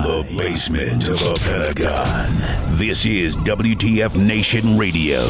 the basement of a Pentagon. This is WTF Nation Radio.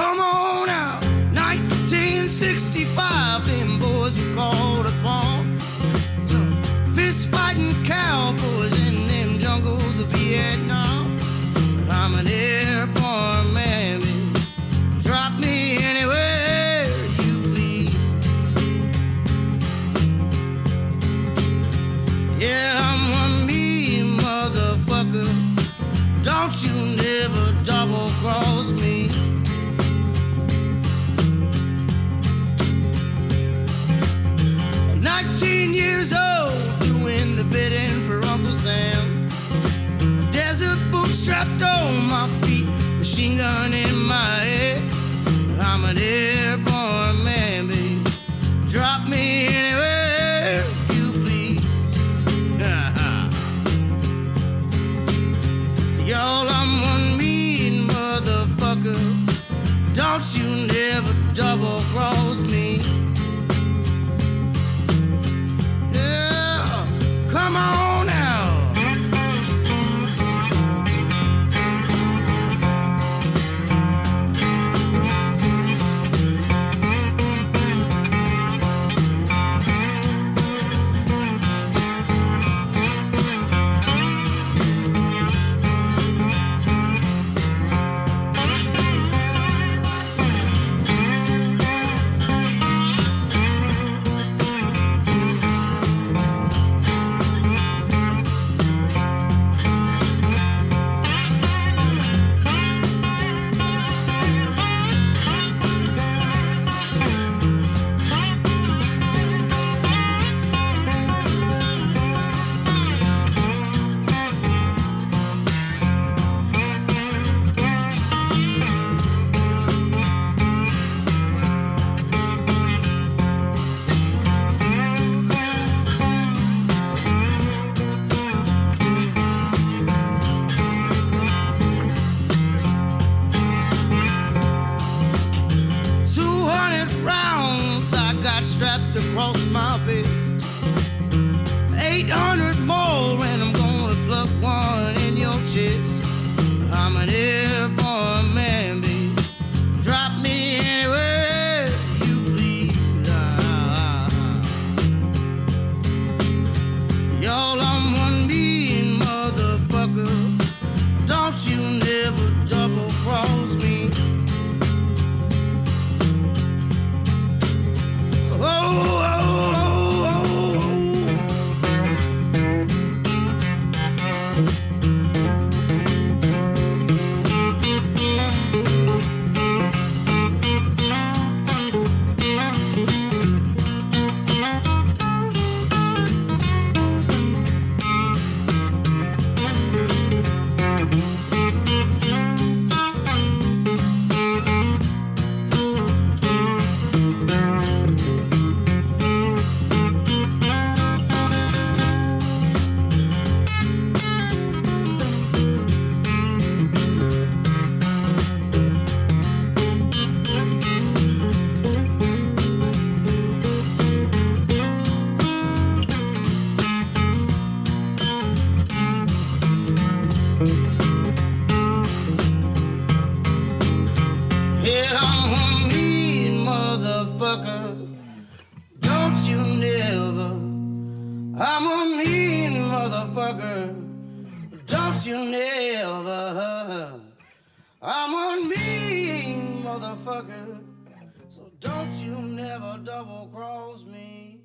Come on out, 1965, them boys were called upon. Some fist fighting cowboys in them jungles of Vietnam. I'm an airborne man, baby. Drop me anywhere you please. Yeah, I'm one mean motherfucker. Don't you never double cross me. 19 years old, doing the bidding for Uncle Sam. Desert boots strapped on my feet, machine gun in my head. I'm an airborne man, baby. Drop me anywhere you please. Y'all, I'm one mean motherfucker. Don't you never double cross me. Yeah, come on now. Strapped across my vest, 800 more, and I'm gonna pluck one in your chest. I'm an airborne man, baby. Drop me anywhere you please. Y'all, I'm one mean motherfucker. Don't you never double cross me. Oh, oh, oh, oh, oh. Yeah, I'm a mean motherfucker. Don't you never. I'm a mean motherfucker. Don't you never. I'm a mean motherfucker. So don't you never double cross me.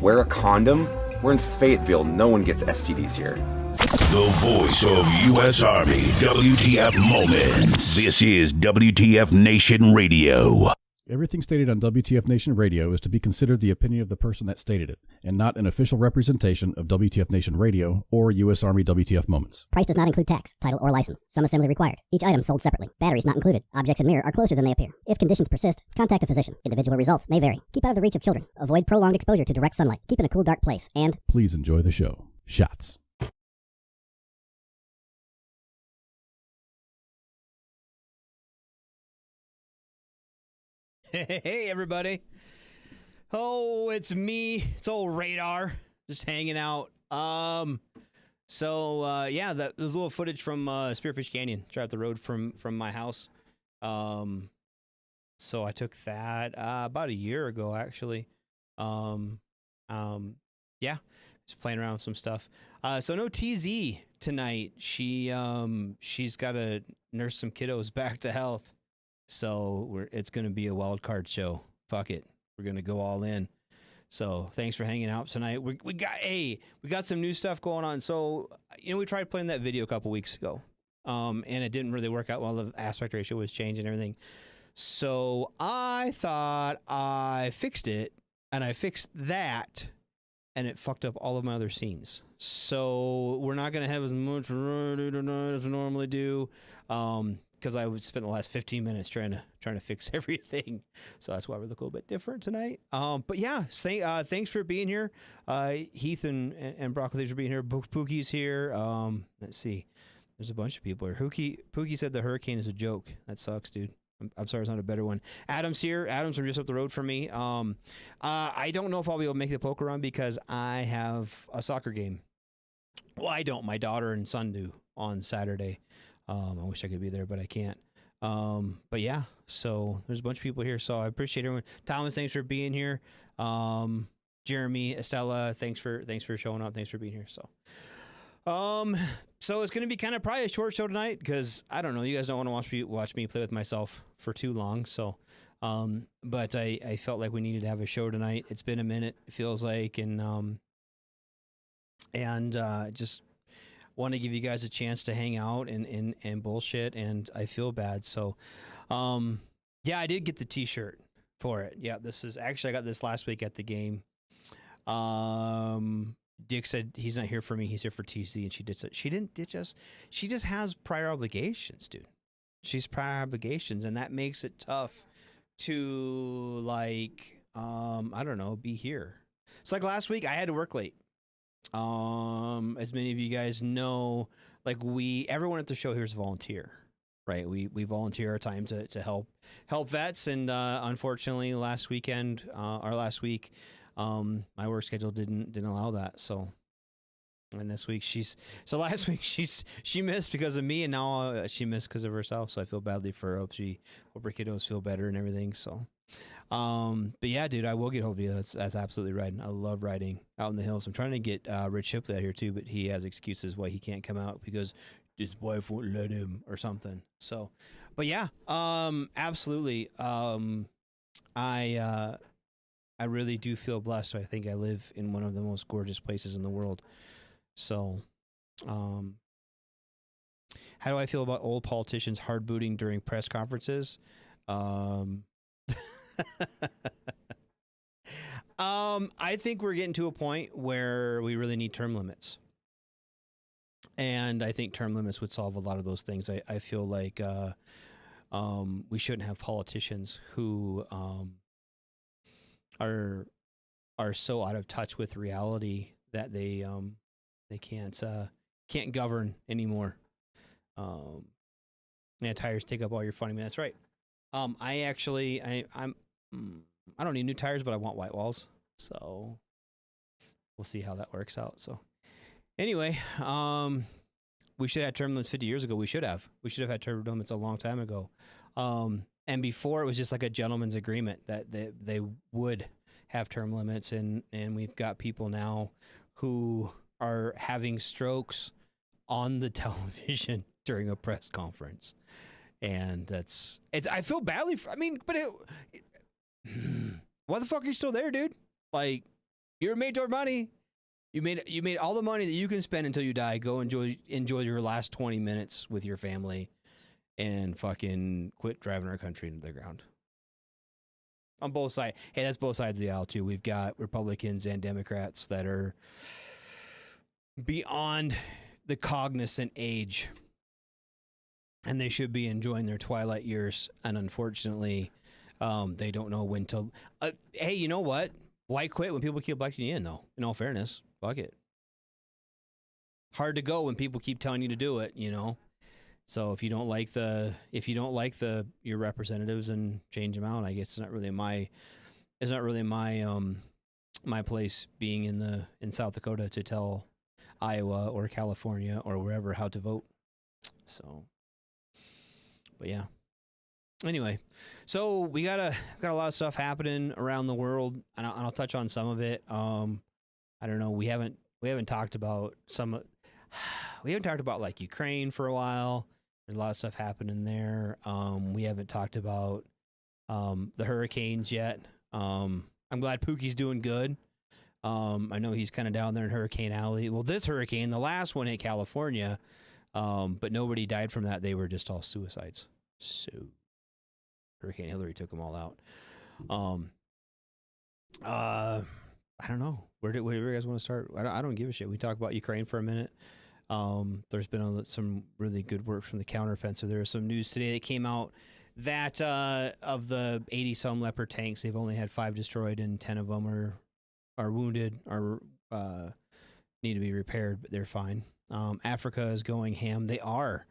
Wear a condom. We're in Fayetteville. No one gets STDs here. The voice of U.S. Army, WTF Moments. This is WTF Nation Radio. Everything stated on WTF Nation Radio is to be considered the opinion of the person that stated it, and not an official representation of WTF Nation Radio or U.S. Army WTF Moments. Price does not include tax, title, or license. Some assembly required. Each item sold separately. Batteries not included. Objects in mirror are closer than they appear. If conditions persist, contact a physician. Individual results may vary. Keep out of the reach of children. Avoid prolonged exposure to direct sunlight. Keep in a cool, dark place. And please enjoy the show. Shots. Hey, everybody. Oh, it's me. It's old Radar. Just hanging out. Yeah, there's a little footage from Spearfish Canyon, right up the road from my house. So I took that about a year ago, actually. Yeah, just playing around with some stuff. So no TZ tonight. She's got to nurse some kiddos back to health. So it's going to be a wild card show. Fuck it. We're going to go all in. So thanks for hanging out tonight. We got some new stuff going on. So, we tried playing that video a couple weeks ago. And it didn't really work out well. The aspect ratio was changed and everything. So I thought I fixed it, and I fixed that, and it fucked up all of my other scenes. So we're not going to have as much tonight as we normally do. Because I would spend the last 15 minutes trying to fix everything, so that's why we look a little bit different tonight. But yeah, thanks for being here, Heath and Broccoli. Thanks for being here. Pookie's here. Let's see, there's a bunch of people here. Pookie said the hurricane is a joke. That sucks, dude. I'm sorry, it's not a better one. Adam's here. Adam's from just up the road from me. I don't know if I'll be able to make the poker run because I have a soccer game. Well, I don't. My daughter and son do on Saturday. I wish I could be there, but I can't. But yeah, so there's a bunch of people here, so I appreciate everyone. Thomas, thanks for being here. Jeremy, Estella, thanks for showing up. Thanks for being here. So it's gonna be kind of probably a short show tonight because I don't know, you guys don't want to watch me play with myself for too long. So, but I felt like we needed to have a show tonight. It's been a minute, it feels like, and just want to give you guys a chance to hang out and bullshit, and I feel bad. So, yeah, I did get the t-shirt for it. Yeah, I got this last week at the game. Dick said he's not here for me. He's here for TC, and she didn't ditch us. She just has prior obligations, dude. She's prior obligations, and that makes it tough to, I don't know, be here. It's like last week, I had to work late. As many of you guys know, everyone at the show here is volunteer, right? We volunteer our time to help vets, and unfortunately, last week, my work schedule didn't allow that. So, and this week last week she missed because of me, and now she missed because of herself. So I feel badly for her. Hope her kiddos feel better and everything. So. But yeah, dude, I will get hold of you. That's absolutely right. I love riding out in the hills. I'm trying to get Rich Shipley out here too, but he has excuses why he can't come out because his wife won't let him or something. So, but yeah, absolutely. I really do feel blessed. I think I live in one of the most gorgeous places in the world. So, how do I feel about old politicians hard booting during press conferences? I think we're getting to a point where we really need term limits. And I think term limits would solve a lot of those things. I feel like we shouldn't have politicians who are so out of touch with reality that they can't govern anymore. Tires take up all your fun. I mean, that's right. I don't need new tires, but I want white walls. So we'll see how that works out. So anyway, we should have had term limits 50 years ago. We should have had term limits a long time ago. And before it was just like a gentleman's agreement that they would have term limits. And we've got people now who are having strokes on the television during a press conference. And I feel badly why the fuck are you still there, dude? You're made toward money. You made all the money that you can spend until you die. Go enjoy your last 20 minutes with your family, and fucking quit driving our country into the ground. On both sides. Hey, that's both sides of the aisle too. We've got Republicans and Democrats that are beyond the cognizant age, and they should be enjoying their twilight years. And unfortunately, they don't know when to. Hey, you know what? Why quit when people keep electing you in, though? In all fairness, fuck it. Hard to go when people keep telling you to do it, you know. So if you don't like your representatives, and change them out, I guess it's not really my my place being in South Dakota to tell Iowa or California or wherever how to vote. So, but yeah. Anyway, so we got a lot of stuff happening around the world, and I'll touch on some of it. I don't know. We haven't talked about we haven't talked about like Ukraine for a while. There's a lot of stuff happening there. We haven't talked about the hurricanes yet. I'm glad Pookie's doing good. I know he's kind of down there in Hurricane Alley. Well, this hurricane, the last one hit California, but nobody died from that. They were just all suicides. So Hurricane Hillary took them all out. I don't know. Where do you guys want to start? I don't give a shit. We talk about Ukraine for a minute. There's been some really good work from the counteroffensive. There was some news today that came out that of the 80-some Leopard tanks, they've only had 5 destroyed, and 10 of them are wounded or need to be repaired, but they're fine. Africa is going ham. They are.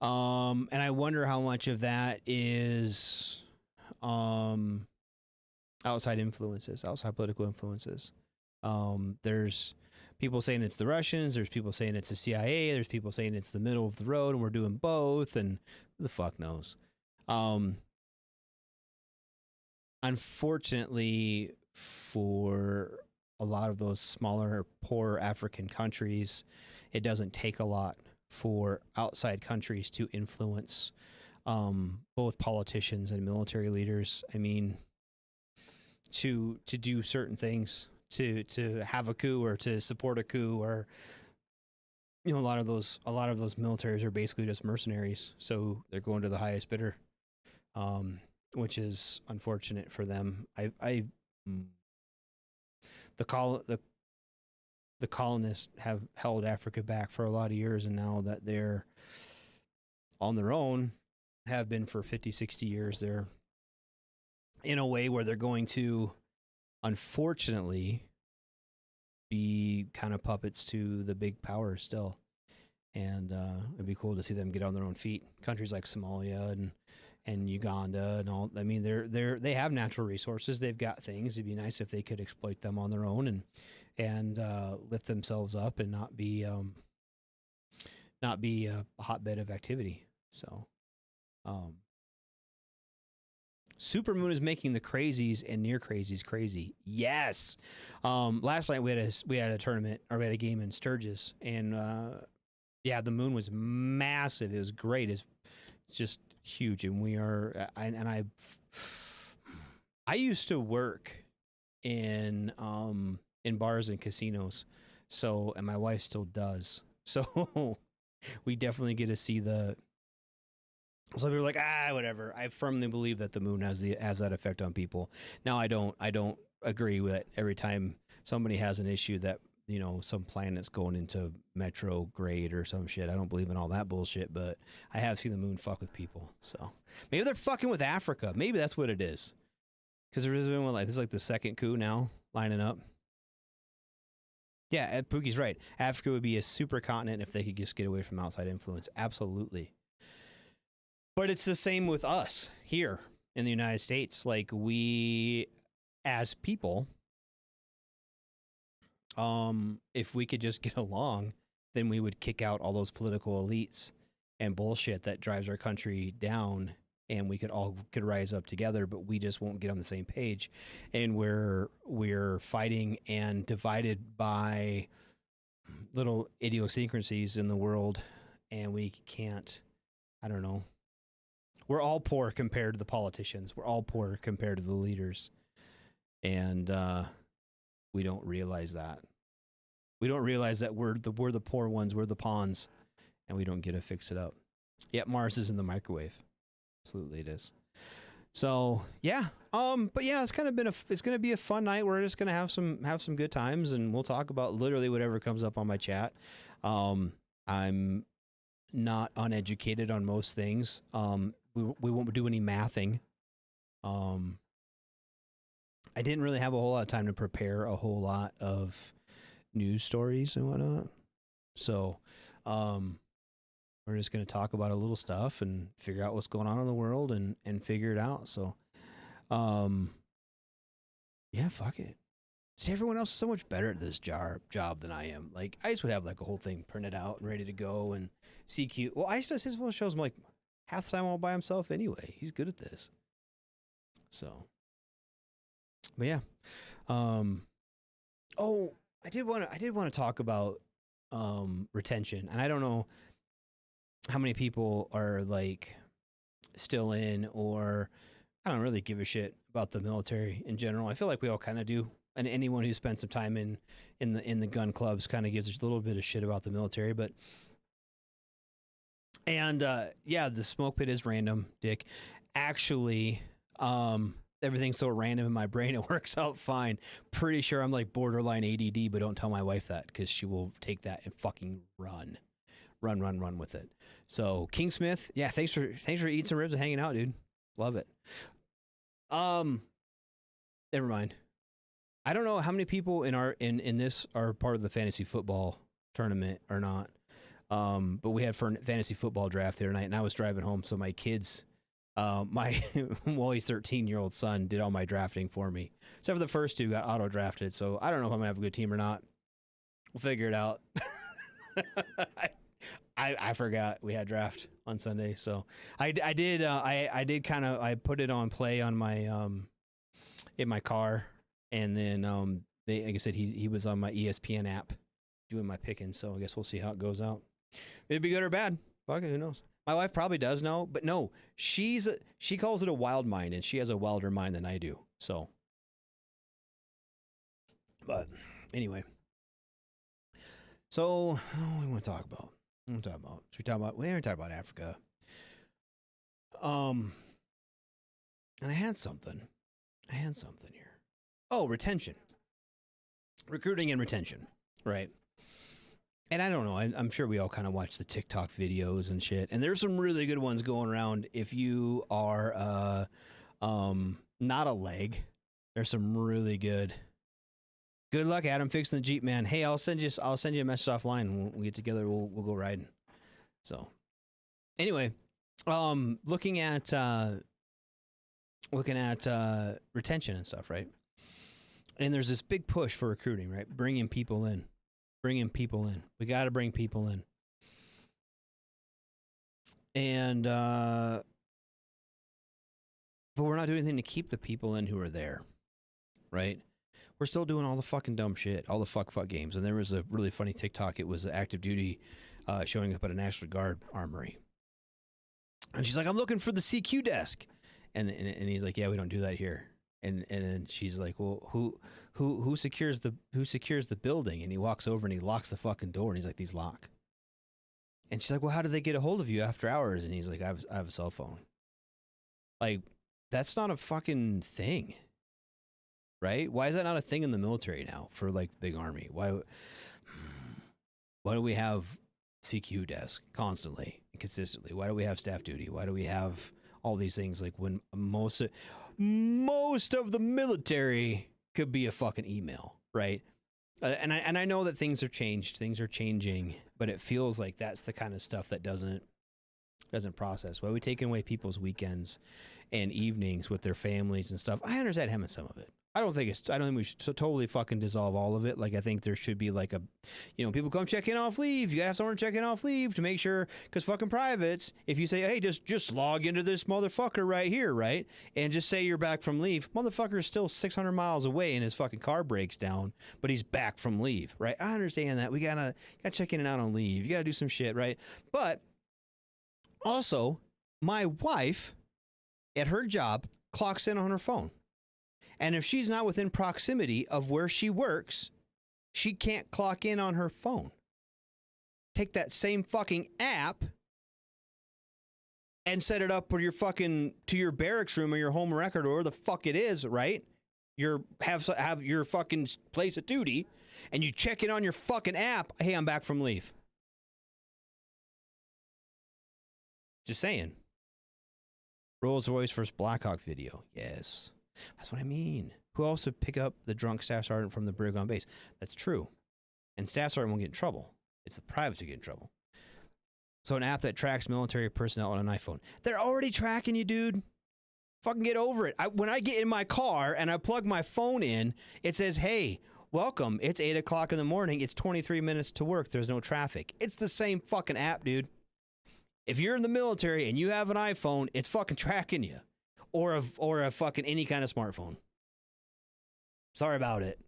And I wonder how much of that is outside influences, outside political influences. There's people saying it's the Russians. There's people saying it's the CIA. There's people saying it's the middle of the road and we're doing both. And who the fuck knows? Unfortunately, for a lot of those smaller, poorer African countries, it doesn't take a lot for outside countries to influence both politicians and military leaders. I mean, to do certain things, to have a coup or to support a coup, or you know, a lot of those militaries are basically just mercenaries, so they're going to the highest bidder, which is unfortunate for them. The colonists have held Africa back for a lot of years, and now that they're on their own, have been for 50, 60 years, they're in a way where they're going to, unfortunately, be kind of puppets to the big powers still. And it'd be cool to see them get on their own feet. Countries like Somalia and Uganda and all. I mean, they have natural resources. They've got things. It'd be nice if they could exploit them on their own and lift themselves up and not be a hotbed of activity. So, Supermoon is making the crazies and near crazies crazy. Yes. Last night we had a tournament, or we had a game in Sturgis, and yeah, the moon was massive. It was great. It's just huge, and I used to work in bars and casinos, so, and my wife still does. So we definitely get to see some people are like, whatever. I firmly believe that the moon has that effect on people. Now, I don't agree with it. Every time somebody has an issue that, you know, some planet's going into retrograde or some shit, I don't believe in all that bullshit, but I have seen the moon fuck with people. So maybe they're fucking with Africa. Maybe that's what it is. Because there is one, like, this is like the second coup now lining up. Yeah, Pookie's right. Africa would be a supercontinent if they could just get away from outside influence. Absolutely. But it's the same with us here in the United States. Like, we, as people, if we could just get along, then we would kick out all those political elites and bullshit that drives our country down, and we could rise up together, but we just won't get on the same page. And we're fighting and divided by little idiosyncrasies in the world, and we can't, I don't know. We're all poor compared to the politicians. We're all poor compared to the leaders. And we don't realize that. We don't realize that we're the poor ones, we're the pawns, and we don't get to fix it up. Yep, Mars is in the microwave. Absolutely it is. So yeah, but yeah, it's kind of been it's gonna be a fun night. We're just gonna have some good times, and we'll talk about literally whatever comes up on my chat. I'm not uneducated on most things. We won't do any mathing. I didn't really have a whole lot of time to prepare a whole lot of news stories and whatnot. So, we're just going to talk about a little stuff and figure out what's going on in the world and figure it out. So, yeah, fuck it. See, everyone else is so much better at this job than I am. Like, I just would have like a whole thing printed out and ready to go and CQ. Well, Ice does his one shows him like half the time all by himself anyway. He's good at this. So, but yeah. Oh, I did want to talk about retention, and I don't know how many people are like still in, or I don't really give a shit about the military in general. I feel like we all kind of do, and anyone who spent some time in the gun clubs kind of gives a little bit of shit about the military. But yeah, the smoke pit is random, Dick. Actually, everything's so random in my brain, it works out fine. Pretty sure I'm like borderline ADD, but don't tell my wife that because she will take that and fucking run with it. So King Smith, yeah, thanks for eating some ribs and hanging out, dude. Love it. Never mind. I don't know how many people in this are part of the fantasy football tournament or not. But we had for fantasy football draft the other night, and I was driving home, so my kids, my Wally's 13-year-old son did all my drafting for me. Except for the first two got auto drafted, so I don't know if I'm gonna have a good team or not. We'll figure it out. I forgot we had draft on Sunday, so I did kind of I put it on play on my in my car, and then like I said, he was on my ESPN app doing my picking, so I guess we'll see how it goes out. It'd be good or bad. Fuck it, who knows? My wife probably does know, but no, she calls it a wild mind, and she has a wilder mind than I do. So, but anyway, so what do we want to talk about? Should we talk about? We haven't talked about Africa. And I had something here. Oh, retention, recruiting, and retention, right? And I don't know. I'm sure we all kind of watch the TikTok videos and shit. And there's some really good ones going around. If you are not a leg, there's some really good. Good luck, Adam, fixing the Jeep, man. Hey, I'll send you a message offline. When we get together, we'll go riding. So, anyway, looking at retention and stuff, right? And there's this big push for recruiting, right? Bringing people in. We got to bring people in. And but we're not doing anything to keep the people in who are there, right? We're still doing all the fucking dumb shit, all the fuck games. And there was a really funny TikTok. It was active duty showing up at a National Guard armory. And she's like, I'm looking for the CQ desk. And he's like, yeah, we don't do that here. And then she's like, well, who secures the building? And he walks over and he locks the fucking door. And he's like, these lock. And she's like, well, how do they get a hold of you after hours? And he's like, I have a cell phone. Like, that's not a fucking thing. Right? Why is that not a thing in the military now for like the big army? Why do we have CQ desk constantly and consistently? Why do we have staff duty? Why do we have all these things? Like when most of the military could be a fucking email, right? And I know that things are changing, but it feels like that's the kind of stuff that doesn't process. Why are we taking away people's weekends and evenings with their families and stuff? I understand having some of it. I don't think we should totally fucking dissolve all of it. Like, I think there should be like a, people come check in off leave. You gotta have someone check in off leave to make sure, because fucking privates, if you say, hey, just log into this motherfucker right here, right? And just say you're back from leave. Motherfucker's still 600 miles away and his fucking car breaks down, but he's back from leave, right? I understand that. We gotta check in and out on leave. You gotta do some shit, right? But also, my wife at her job clocks in on her phone. And if she's not within proximity of where she works, she can't clock in on her phone. Take that same fucking app and set it up with your fucking to your barracks room or your home record or where the fuck it is, right? Have your fucking place of duty, and you check it on your fucking app. Hey, I'm back from leave. Just saying. Rolls-Royce versus Blackhawk video. Yes. That's what I mean. Who else would pick up the drunk staff sergeant from the brig on base? That's true. And staff sergeant won't get in trouble. It's the privates who get in trouble. So an app that tracks military personnel on an iPhone. They're already tracking you, dude. Fucking get over it. When I get in my car and I plug my phone in, it says, hey, welcome. It's 8 o'clock in the morning. It's 23 minutes to work. There's no traffic. It's the same fucking app, dude. If you're in the military and you have an iPhone, it's fucking tracking you. Or a fucking any kind of smartphone. Sorry about it.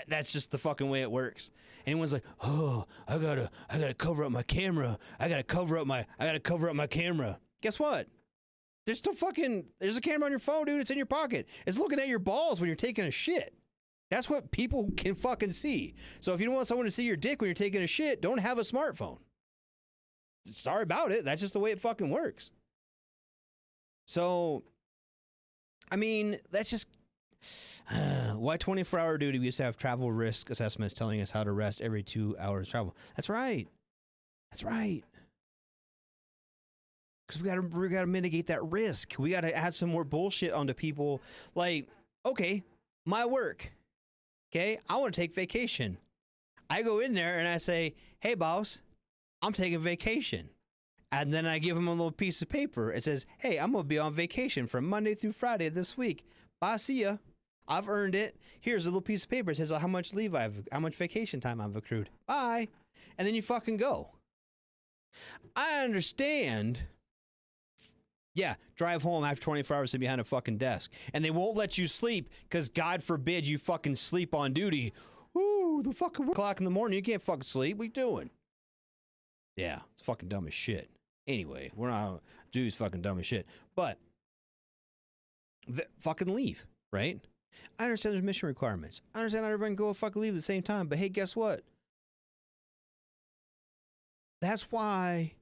That's just the fucking way it works. Anyone's like, oh, I gotta cover up my camera. I gotta cover up my camera. Guess what? There's a camera on your phone, dude. It's in your pocket. It's looking at your balls when you're taking a shit. That's what people can fucking see. So if you don't want someone to see your dick when you're taking a shit, don't have a smartphone. Sorry about it. That's just the way it fucking works. So, I mean, that's just why 24-hour duty. We used to have travel risk assessments telling us how to rest every 2 hours travel. That's right. That's right. Because we gotta mitigate that risk. We gotta add some more bullshit onto people. Like, okay, my work. Okay, I want to take vacation. I go in there and I say, hey, boss, I'm taking vacation. And then I give them a little piece of paper. It says, hey, I'm going to be on vacation from Monday through Friday this week. Bye, see ya. I've earned it. Here's a little piece of paper. It says how much how much vacation time I've accrued. Bye. And then you fucking go. I understand. Yeah, drive home after 24 hours and behind a fucking desk. And they won't let you sleep because God forbid you fucking sleep on duty. Ooh, the fucking o'clock in the morning. You can't fucking sleep. What you doing? Yeah, it's fucking dumb as shit. Anyway, we're not, dude's fucking dumb as shit. But, fucking leave, right? I understand there's mission requirements. I understand not everyone can go fucking leave at the same time. But hey, guess what? That's why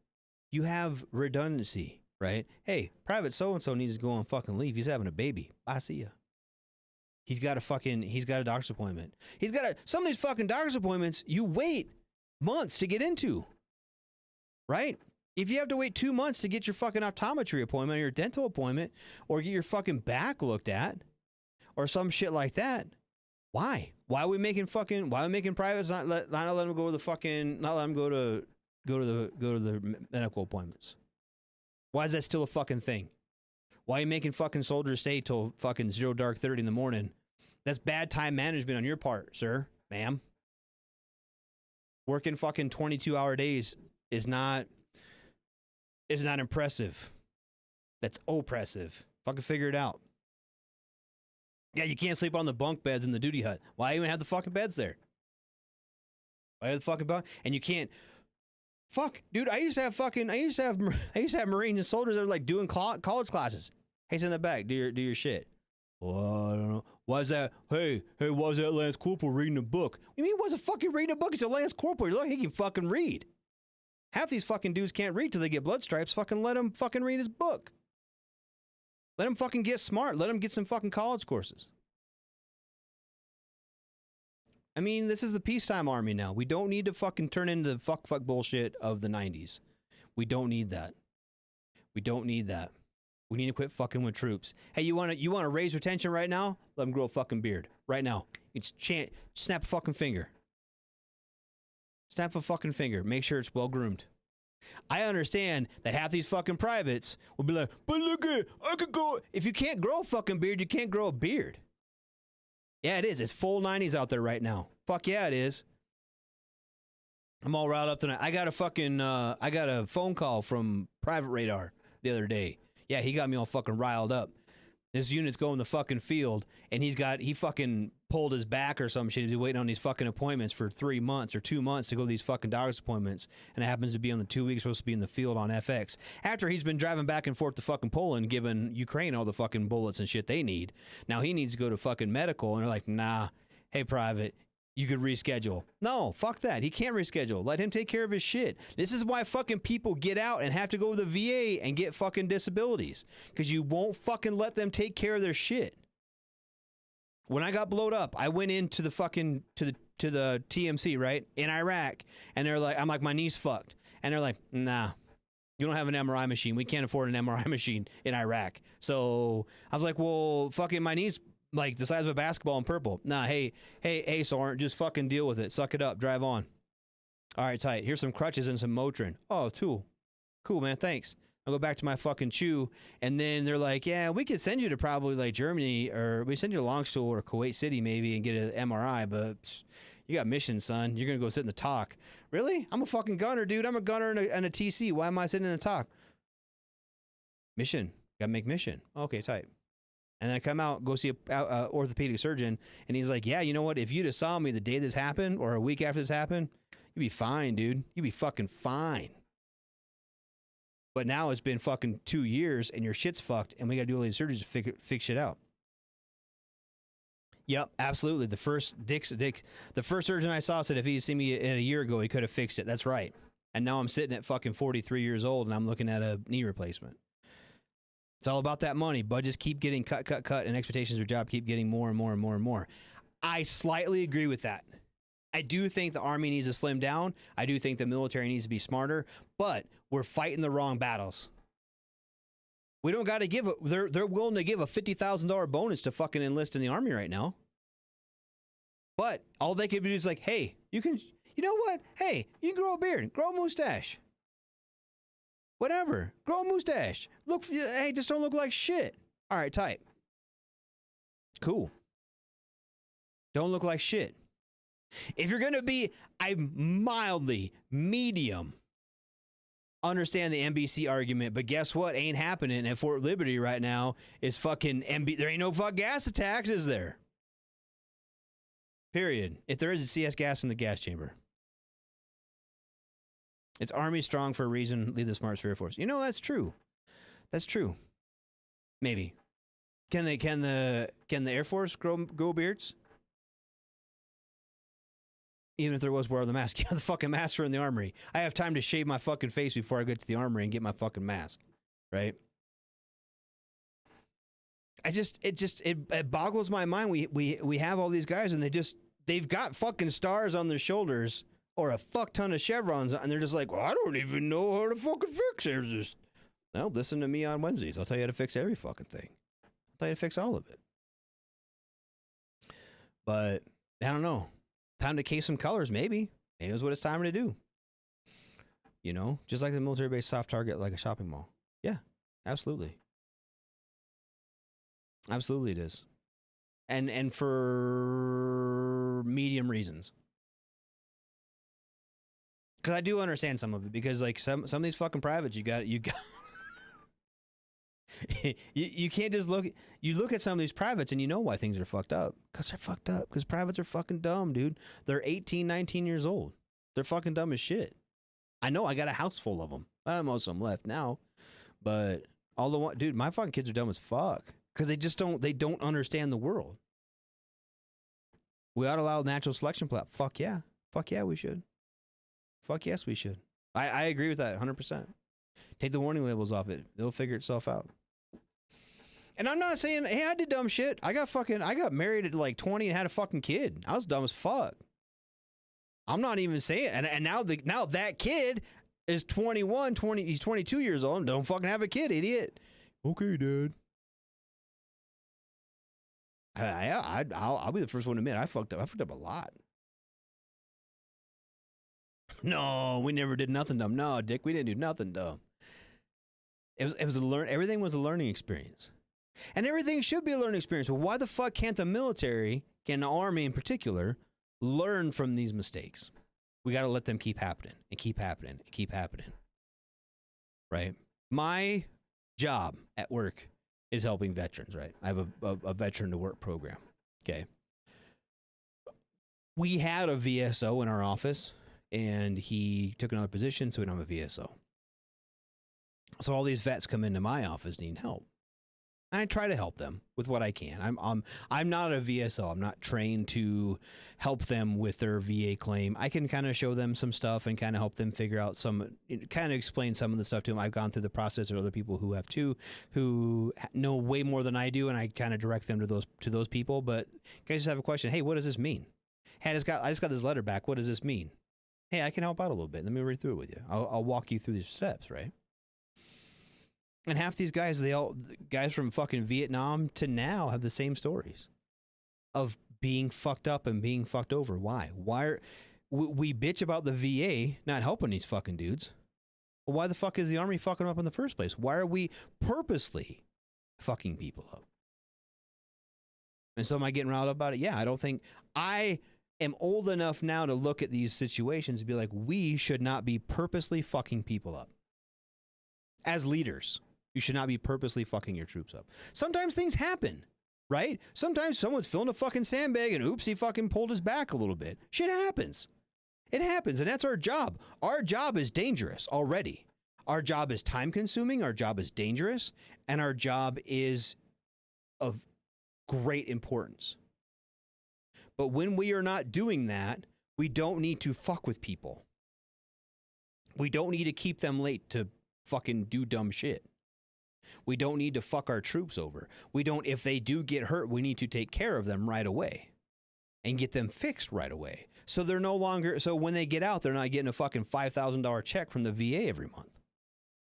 you have redundancy, right? Hey, Private so-and-so needs to go on fucking leave. He's having a baby. I see ya. He's got a doctor's appointment. Some of these fucking doctor's appointments, you wait months to get into. Right? If you have to wait 2 months to get your fucking optometry appointment or your dental appointment or get your fucking back looked at or some shit like that, why? Why are we making privates not let them go to the fucking, not let them go to the medical appointments? Why is that still a fucking thing? Why are you making fucking soldiers stay till fucking 0:30 in the morning? That's bad time management on your part, sir, ma'am. Working fucking 22-hour days is not impressive. That's oppressive. Fucking figure it out. Yeah, you can't sleep on the bunk beds in the duty hut. Why even have the fucking beds there? Why have the fucking bunk? And you can't. Fuck, dude. I used to have Marines and soldiers that were like doing college classes. Hey, send that back. Do your shit. Well, I don't know. Why is that? Hey, why is that Lance Corporal reading a book? What do you mean, what's a fucking reading a book? He's a Lance Corporal. Look, he can fucking read. Half these fucking dudes can't read till they get blood stripes. Fucking let him fucking read his book. Let him fucking get smart. Let him get some fucking college courses. I mean, this is the peacetime army now. We don't need to fucking turn into the fuck bullshit of the 90s. We don't need that. We don't need that. We need to quit fucking with troops. Hey, you want to raise retention right now? Let them grow a fucking beard. Right now. It's snap a fucking finger. Snap a fucking finger. Make sure it's well groomed. I understand that half these fucking privates will be like, but look at, I could grow. If you can't grow a fucking beard, you can't grow a beard. Yeah, it is. It's full 90s out there right now. Fuck yeah, it is. I'm all riled up tonight. I got a phone call from Private Radar the other day. Yeah, he got me all fucking riled up. This unit's going to the fucking field, and he fucking pulled his back or some shit. He's waiting on these fucking appointments for 3 months or 2 months to go to these fucking doctor's appointments, and it happens to be on the 2 weeks supposed to be in the field on FX. After he's been driving back and forth to fucking Poland, giving Ukraine all the fucking bullets and shit they need. Now he needs to go to fucking medical, and they're like, nah, hey, private, you could reschedule. No, fuck that. He can't reschedule. Let him take care of his shit. This is why fucking people get out and have to go to the VA and get fucking disabilities, because you won't fucking let them take care of their shit. When I got blowed up, I went into the fucking to the TMC, right, in Iraq, and they're like, I'm like, my knee's fucked, and they're like, nah, you don't have an MRI machine. We can't afford an MRI machine in Iraq. So I was like, well, fucking my knee's like the size of a basketball in purple. Nah, hey, Soren, just fucking deal with it. Suck it up. Drive on. All right, tight. Here's some crutches and some Motrin. Oh, cool, man. Thanks. I'll go back to my fucking chew, and then they're like, yeah, we could send you to probably like Germany, or we send you to Longstool or Kuwait City maybe and get an MRI, but you got mission, son. You're going to go sit in the talk. Really? I'm a fucking gunner, dude. I'm a gunner and a TC. Why am I sitting in the talk? Mission. Got to make mission. Okay, tight. And then I come out, go see a orthopedic surgeon, and he's like, yeah, you know what? If you'd have saw me the day this happened or a week after this happened, you'd be fine, dude. You'd be fucking fine. But now it's been fucking 2 years and your shit's fucked, and we got to do all these surgeries to fix shit out. Yep, absolutely. The first surgeon I saw said if he'd seen me a year ago, he could have fixed it. That's right. And now I'm sitting at fucking 43 years old, and I'm looking at a knee replacement. It's all about that money. Budgets keep getting cut, and expectations of your job keep getting more and more and more and more. I slightly agree with that. I do think the Army needs to slim down. I do think the military needs to be smarter, but we're fighting the wrong battles. We don't got to give they're willing to give a $50,000 bonus to fucking enlist in the Army right now. But all they could do is like, hey, you know what? Hey, you can grow a beard, grow a mustache. Whatever. Grow a mustache. Hey, just don't look like shit. All right, tight. Cool. Don't look like shit. If you're going to be, mildly, medium, understand the NBC argument, but guess what? Ain't happening at Fort Liberty right now is fucking there ain't no fuck gas attacks, is there? Period. If there is, it's CS gas in the gas chamber. It's Army strong for a reason. Lead the smartest for Air Force. You know, that's true. That's true. Maybe. Can the Air Force grow beards? Even if there was, where are the masks? The fucking masks are in the armory. I have time to shave my fucking face before I get to the armory and get my fucking mask. Right? It boggles my mind. We have all these guys and they've got fucking stars on their shoulders or a fuck ton of chevrons, and they're just like, well, I don't even know how to fucking fix it. Well, listen to me on Wednesdays. I'll tell you how to fix every fucking thing. I'll tell you how to fix all of it. But I don't know. Time to case some colors, maybe. Maybe that's what it's time to do. You know, just like the military base soft target, like a shopping mall. Yeah, absolutely. Absolutely it is. And for medium reasons. Because I do understand some of it, because like some of these fucking privates, you got you can't just look at some of these privates and you know why things are fucked up. Because they're fucked up. Because privates are fucking dumb, dude. They're 18, 19 years old. They're fucking dumb as shit. I know, I got a house full of them. Most of them left now. But dude, my fucking kids are dumb as fuck. Because they don't understand the world. We ought to allow natural selection platform. Fuck yeah. Fuck yeah, we should. Fuck yes, we should. I agree with that 100%. Take the warning labels off it. It'll figure itself out. And I'm not saying, hey, I did dumb shit. I got married at like 20 and had a fucking kid. I was dumb as fuck. I'm not even saying, and now that kid is 20, he's 22 years old and don't fucking have a kid, idiot. Okay, Dad. I'll be the first one to admit I fucked up. I fucked up a lot. No, we never did nothing dumb. No, Dick, we didn't do nothing dumb. Everything was a learning experience. And everything should be a learning experience. But why the fuck can't the military, can the Army in particular, learn from these mistakes? We got to let them keep happening and keep happening and keep happening. Right? My job at work is helping veterans, right? I have a veteran to work program. Okay. we had a VSO in our office, and he took another position, so we don't have a VSO. So all these vets come into my office needing help. I try to help them with what I can. I'm not a VSO. I'm not trained to help them with their VA claim. I can kind of show them some stuff and kind of help them figure out kind of explain some of the stuff to them. I've gone through the process. There are other people who have too, who know way more than I do, and I kind of direct them to those people. But I just have a question. Hey, what does this mean? Hey, I just got this letter back. What does this mean? Hey, I can help out a little bit. Let me read through it with you. I'll walk you through these steps, right? And half these guys, guys from fucking Vietnam to now have the same stories of being fucked up and being fucked over. Why? We bitch about the VA not helping these fucking dudes. Well, why the fuck is the Army fucking them up in the first place? Why are we purposely fucking people up? And so am I getting riled up about it? Yeah, I don't think I am old enough now to look at these situations and be like, we should not be purposely fucking people up. As leaders, you should not be purposely fucking your troops up. Sometimes things happen, right? Sometimes someone's filling a fucking sandbag and oops, he fucking pulled his back a little bit. Shit happens. It happens, and that's our job. Our job is dangerous already. Our job is time consuming, our job is dangerous, and our job is of great importance. But when we are not doing that, we don't need to fuck with people. We don't need to keep them late to fucking do dumb shit. We don't need to fuck our troops over. If they do get hurt, we need to take care of them right away and get them fixed right away. So so when they get out, they're not getting a fucking $5,000 check from the VA every month.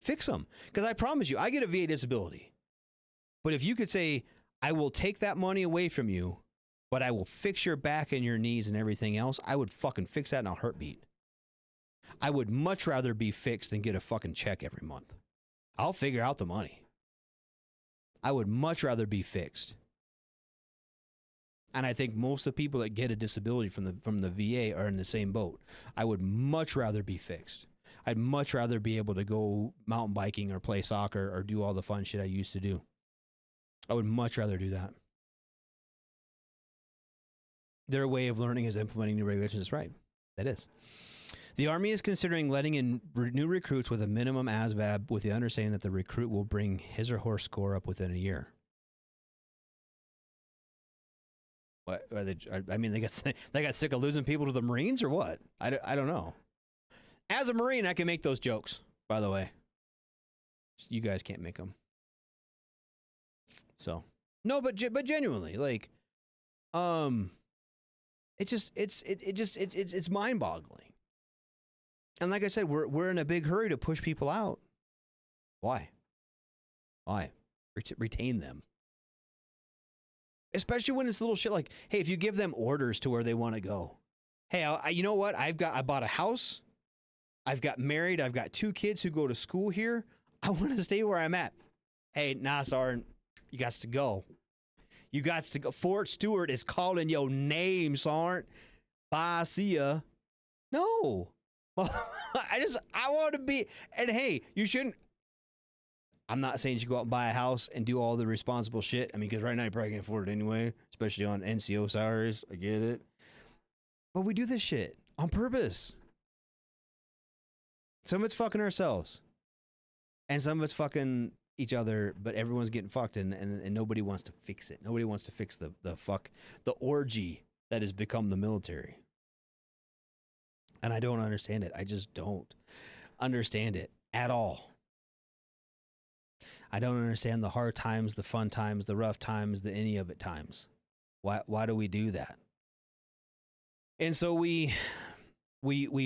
Fix them. Because I promise you, I get a VA disability. But if you could say, I will take that money away from you, but I will fix your back and your knees and everything else, I would fucking fix that in a heartbeat. I would much rather be fixed than get a fucking check every month. I'll figure out the money. I would much rather be fixed. And I think most of the people that get a disability from the VA are in the same boat. I would much rather be fixed. I'd much rather be able to go mountain biking or play soccer or do all the fun shit I used to do. I would much rather do that. Their way of learning is implementing new regulations. That's right. That is. The Army is considering letting in new recruits with a minimum ASVAB with the understanding that the recruit will bring his or her score up within a year. What? I mean, they got sick of losing people to the Marines or what? I don't know. As a Marine, I can make those jokes, by the way. You guys can't make them. So, no, but genuinely, like, it's mind-boggling. And like I said, we're in a big hurry to push people out. Why? Retain them. Especially when it's little shit like, hey, if you give them orders to where they want to go. Hey, you know what? I bought a house. I've got married. I've got 2 kids who go to school here. I want to stay where I'm at. Hey, nah, Sergeant, you got to go. You got to go. Fort Stewart is calling your name, Sergeant. Bye, see ya. No. I want to be, and hey, you shouldn't. I'm not saying you should go out and buy a house and do all the responsible shit. I mean, because right now you probably can't afford it anyway, especially on NCO salaries. I get it. But we do this shit on purpose. Some of it's fucking ourselves. And some of it's fucking each other, but everyone's getting fucked and nobody wants to fix it. Nobody wants to fix the orgy that has become the military. And I don't understand it. I just don't understand it at all. I don't understand the hard times, the fun times, the rough times, the any of it times. Why do we do that? And so we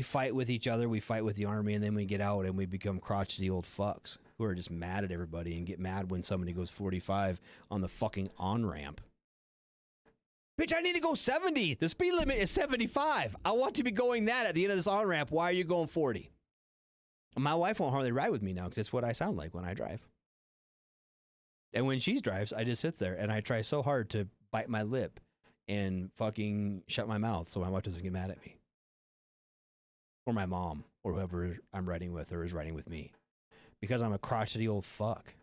fight with each other, we fight with the Army, and then we get out and we become crotchety old fucks who are just mad at everybody and get mad when somebody goes 45 on the fucking on-ramp. Bitch, I need to go 70. The speed limit is 75. I want to be going that at the end of this on-ramp. Why are you going 40? My wife won't hardly ride with me now because that's what I sound like when I drive. And when she drives, I just sit there and I try so hard to bite my lip and fucking shut my mouth so my wife doesn't get mad at me. Or my mom or whoever I'm riding with or is riding with me. Because I'm a crotchety old fuck.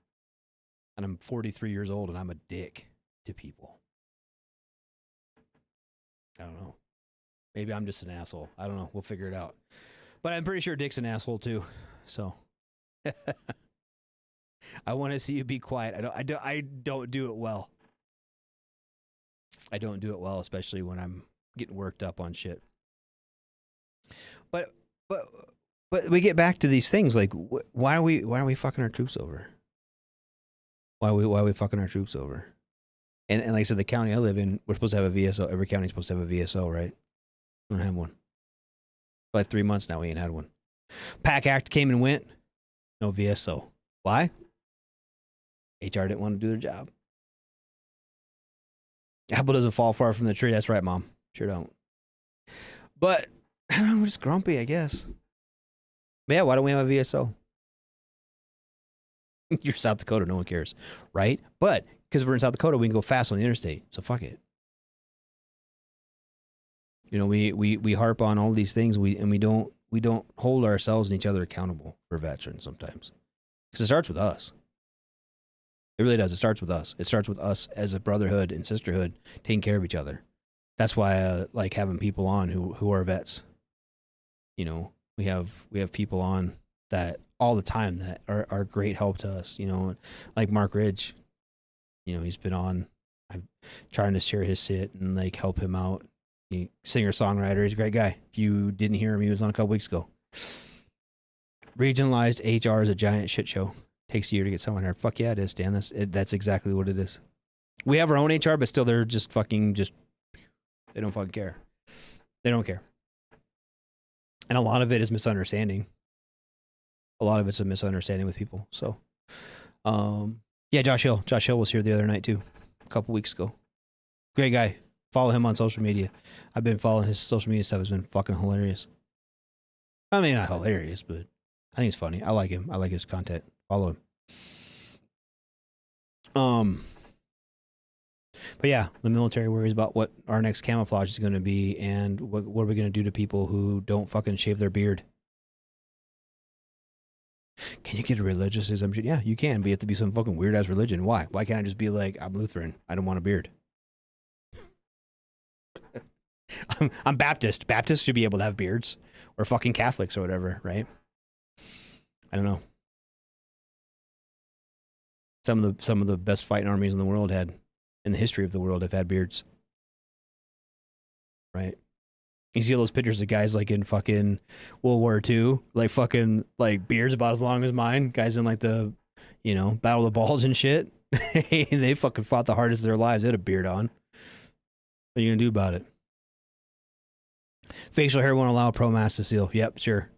And I'm 43 years old and I'm a dick to people. I don't know. Maybe I'm just an asshole. I don't know. We'll figure it out. But I'm pretty sure Dick's an asshole too. So I want to see you be quiet. I don't do it well. I don't do it well, especially when I'm getting worked up on shit. But we get back to these things like why are we fucking our troops over? Why are we fucking our troops over? And like I said, the county I live in, we're supposed to have a VSO. Every county's supposed to have a VSO, right? We don't have one. For like 3 months now, we ain't had one. PAC Act came and went. No VSO. Why? HR didn't want to do their job. Apple doesn't fall far from the tree. That's right, Mom. Sure don't. But I don't know. We're just grumpy, I guess. But yeah, why don't we have a VSO? You're South Dakota. No one cares, right? But because we're in South Dakota, we can go fast on the interstate. So fuck it. You know, we harp on all these things. We don't hold ourselves and each other accountable for veterans sometimes, because it starts with us. It really does. It starts with us. It starts with us as a brotherhood and sisterhood taking care of each other. That's why I like having people on who are vets. You know, we have people on that all the time that are great help to us. You know, like Mark Ridge. You know, he's been on. I'm trying to share his sit and like help him out. Singer-songwriter. He's a great guy. If you didn't hear him, he was on a couple weeks ago. Regionalized HR is a giant shit show. Takes a year to get someone here. Fuck yeah, it is, Dan. That's exactly what it is. We have our own HR, but still they're just fucking they don't fucking care. They don't care. And a lot of it is misunderstanding. A lot of it's a misunderstanding with people. So, yeah, Josh Hill. Josh Hill was here the other night too, a couple weeks ago. Great guy. Follow him on social media. I've been following his social media stuff. It's been fucking hilarious. I mean, not hilarious, but I think it's funny. I like him. I like his content. Follow him. But yeah, the military worries about what our next camouflage is going to be and what are we going to do to people who don't fucking shave their beard. Can you get a religious exemption? Yeah, you can, but you have to be some fucking weird ass religion. Why? Why can't I just be like, I'm Lutheran. I don't want a beard. I'm Baptist. Baptists should be able to have beards, or fucking Catholics or whatever, right? I don't know. Some of the best fighting armies in the world in the history of the world have had beards, right? You see all those pictures of guys like in fucking World War II, like fucking like beards about as long as mine. Guys in like the, you know, Battle of the Bulge and shit. They fucking fought the hardest of their lives. They had a beard on. What are you gonna do about it? Facial hair won't allow pro mask to seal. Yep, sure.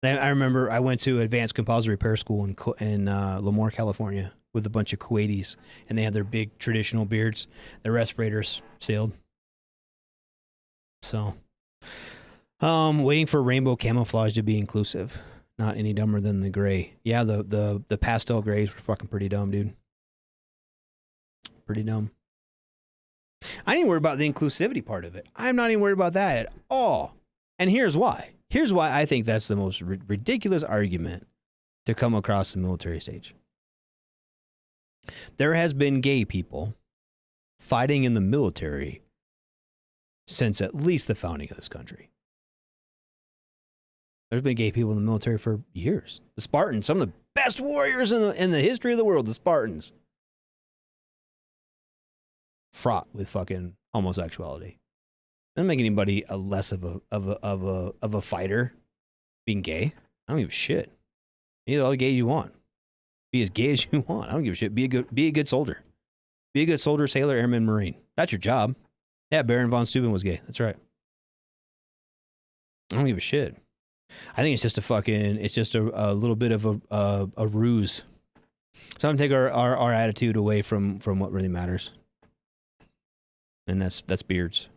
Then I remember I went to Advanced Composite Repair School in Lemoore, California, with a bunch of Kuwaitis, and they had their big traditional beards. Their respirators sealed. So, waiting for rainbow camouflage to be inclusive. Not any dumber than the gray. Yeah, the pastel grays were fucking pretty dumb, dude. Pretty dumb. I ain't worried about the inclusivity part of it. I'm not even worried about that at all. And here's why. Here's why I think that's the most ridiculous argument to come across the military stage. There has been gay people fighting in the military since at least the founding of this country. There's been gay people in the military for years. The Spartans, some of the best warriors in the history of the world, the Spartans. Fraught with fucking homosexuality. Doesn't make anybody a less of a fighter being gay. I don't give a shit. Be all the gay you want. Be as gay as you want. I don't give a shit. Be a good soldier. Be a good soldier, sailor, airman, marine. That's your job. Yeah, Baron von Steuben was gay. That's right. I don't give a shit. I think it's just a little bit of a ruse. So I'm gonna take our attitude away from what really matters. And that's beards.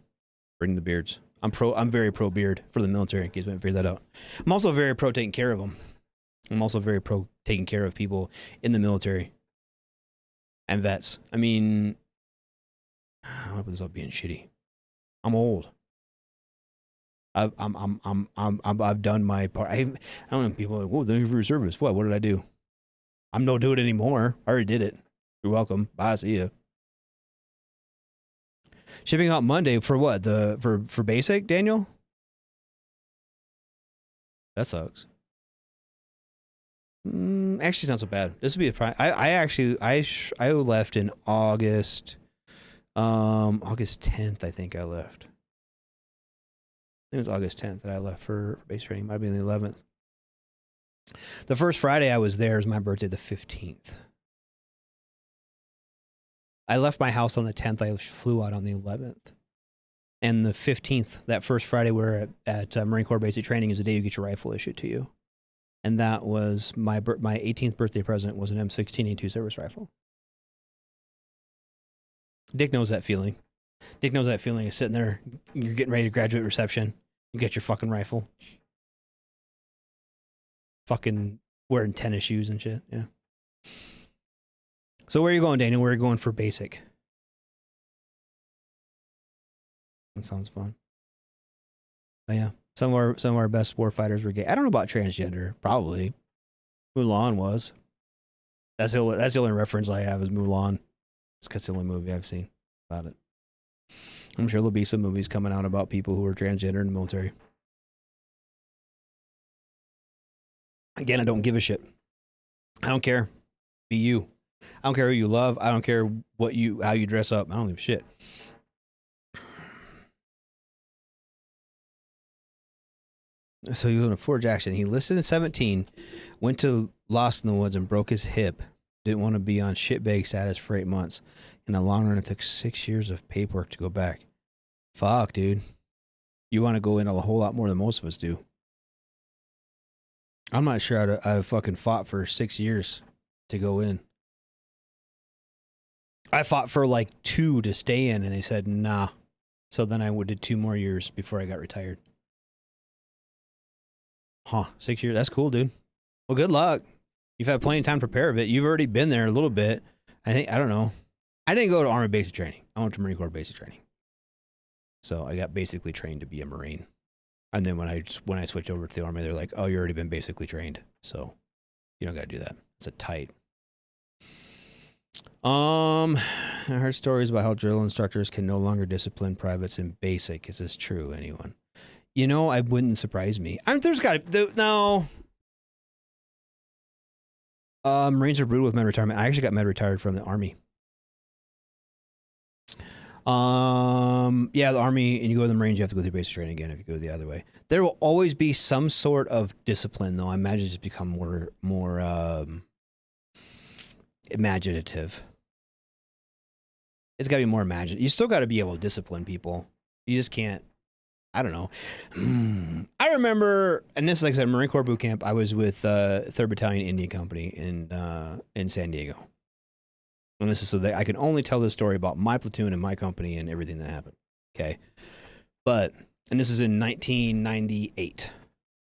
Bring the beards. I'm very pro beard for the military, in case you haven't figured that out. I'm also very pro taking care of them. I'm also very pro taking care of people in the military and vets. I mean, I don't want to put this up being shitty. I'm old. I've done my part. I don't know, people are like, whoa, thank you for your service. What did I do? I'm don't do it anymore. I already did it. You're welcome. Bye. See ya. Shipping out Monday for what? For basic, Daniel? That sucks. Actually, not so bad. This would be a prime. I left in August. August 10th, I think I left. It was August 10th that I left for base training. Might be the 11th. The first Friday I was there was my birthday, the 15th. I left my house on the 10th. I flew out on the 11th. And the 15th, that first Friday we're at Marine Corps Basic Training, is the day you get your rifle issued to you. And that was my 18th birthday present was an M16A2 service rifle. Dick knows that feeling. Dick knows that feeling of sitting there, you're getting ready to graduate reception, you get your fucking rifle. Fucking wearing tennis shoes and shit, yeah. So where are you going, Daniel? Where are you going for basic? That sounds fun. Oh, yeah. Some of our best warfighters were gay. I don't know about transgender. Probably. Mulan was. That's the only reference I have is Mulan. It's the only movie I've seen about it. I'm sure there'll be some movies coming out about people who are transgender in the military. Again, I don't give a shit. I don't care. Be you. I don't care who you love. I don't care how you dress up. I don't give a shit. So he was in a Fort Jackson. He enlisted at 17, went to Lost in the Woods and broke his hip. Didn't want to be on shitbag status for 8 months. In the long run, it took 6 years of paperwork to go back. Fuck, dude. You want to go in a whole lot more than most of us do. I'm not sure I'd have fucking fought for 6 years to go in. I fought for like 2 to stay in, and they said, nah. So then I did 2 more years before I got retired. Huh, 6 years. That's cool, dude. Well, good luck. You've had plenty of time to prepare of it. You've already been there a little bit. I don't know. I didn't go to Army basic training. I went to Marine Corps basic training. So I got basically trained to be a Marine. And then when I switched over to the Army, they're like, oh, you already been basically trained. So you don't got to do that. It's a tight. I heard stories about how drill instructors can no longer discipline privates in basic. Is this true, anyone? You know, I wouldn't surprise me. There's got to, no. Marines are brutal with med retirement. I actually got med retired from the Army. Yeah, the Army, and you go to the Marines, you have to go through basic training again if you go the other way. There will always be some sort of discipline, though. I imagine it's become more imaginative. It's got to be more imaginative. You still got to be able to discipline people. You just can't. I don't know. I remember, and this is like I said, Marine Corps boot camp. I was with 3rd Battalion Indian Company in San Diego. And this is so that I can only tell this story about my platoon and my company and everything that happened. Okay. And this is in 1998.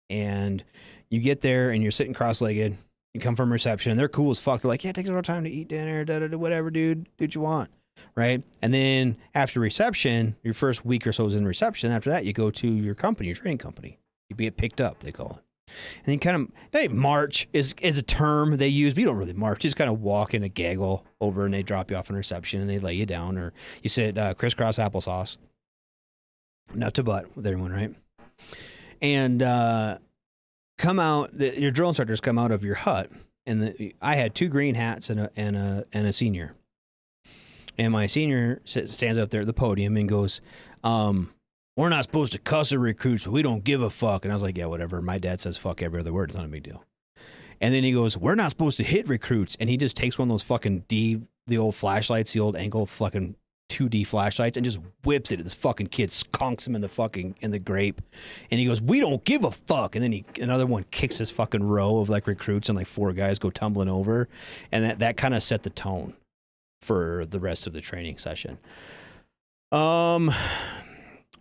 And you get there and you're sitting cross-legged. You come from reception and they're cool as fuck. They're like, yeah, take a little time to eat dinner, whatever, dude. Do what you want. Right. And then after reception, your first week or so is in reception. After that, you go to your company, your training company. You get picked up, they call it. And then kind of, march is a term they use, but you don't really march. You just kind of walk in a gaggle over and they drop you off in reception and they lay you down, or you sit crisscross applesauce, nut to butt with everyone, right? And come out, your drill instructors come out of your hut, and I had 2 green hats and a senior. And my senior stands up there at the podium and goes, we're not supposed to cuss at recruits, but we don't give a fuck. And I was like, yeah, whatever. My dad says fuck every other word. It's not a big deal. And then he goes, we're not supposed to hit recruits. And he just takes one of those fucking the old flashlights, the old angle fucking 2D flashlights, and just whips it at this fucking kid, skunks him in the grape. And he goes, we don't give a fuck. And then another one kicks this fucking row of like recruits, and like 4 guys go tumbling over. And that kind of set the tone for the rest of the training session.